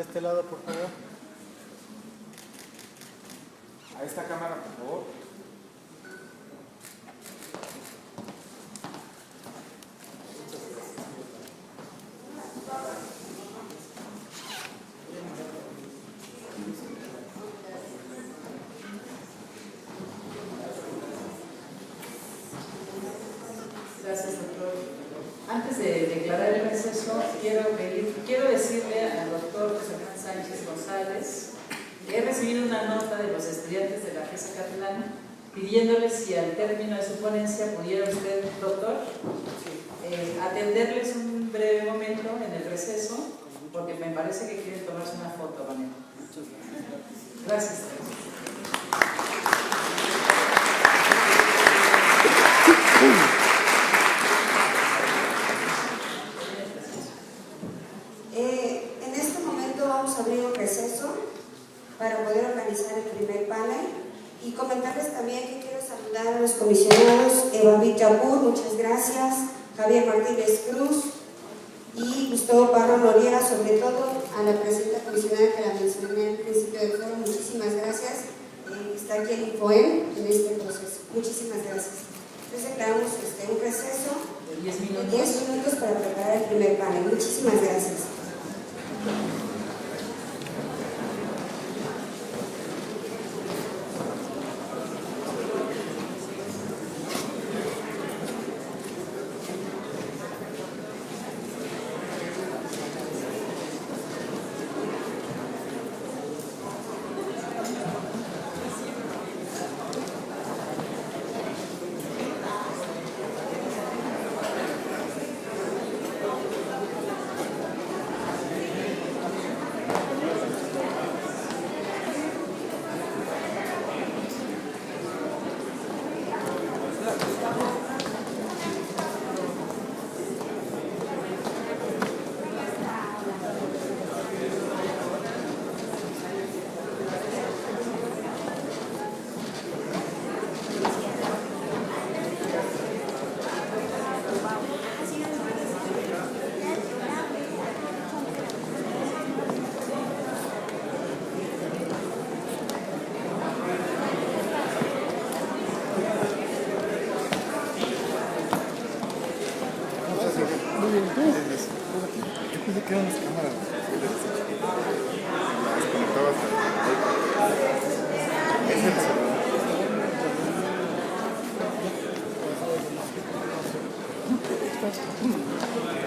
De este lado, por favor. A esta cámara, por favor. Gracias, doctor. Antes de declarar el receso, quiero decirle al doctor José Juan Sánchez González que he recibido una nota de los estudiantes de la FES Acatlán pidiéndoles si al término de su ponencia pudiera usted, doctor, atenderles un breve momento en el receso, porque me parece que quieren tomarse una foto con él. Gracias. En este momento vamos a abrir un receso para poder organizar el primer panel y comentarles también que quiero saludar a los comisionados Eva Villapur, muchas gracias, Javier Martínez Cruz y Gustavo Parro Noriega, sobre todo a la presidenta comisionada que la mencioné al principio del foro, muchísimas gracias, está aquí el INFOEM en este proceso, muchísimas gracias. Entonces declaramos un receso de 10 minutos. 10 minutos para preparar el primer panel, muchísimas gracias. Gracias.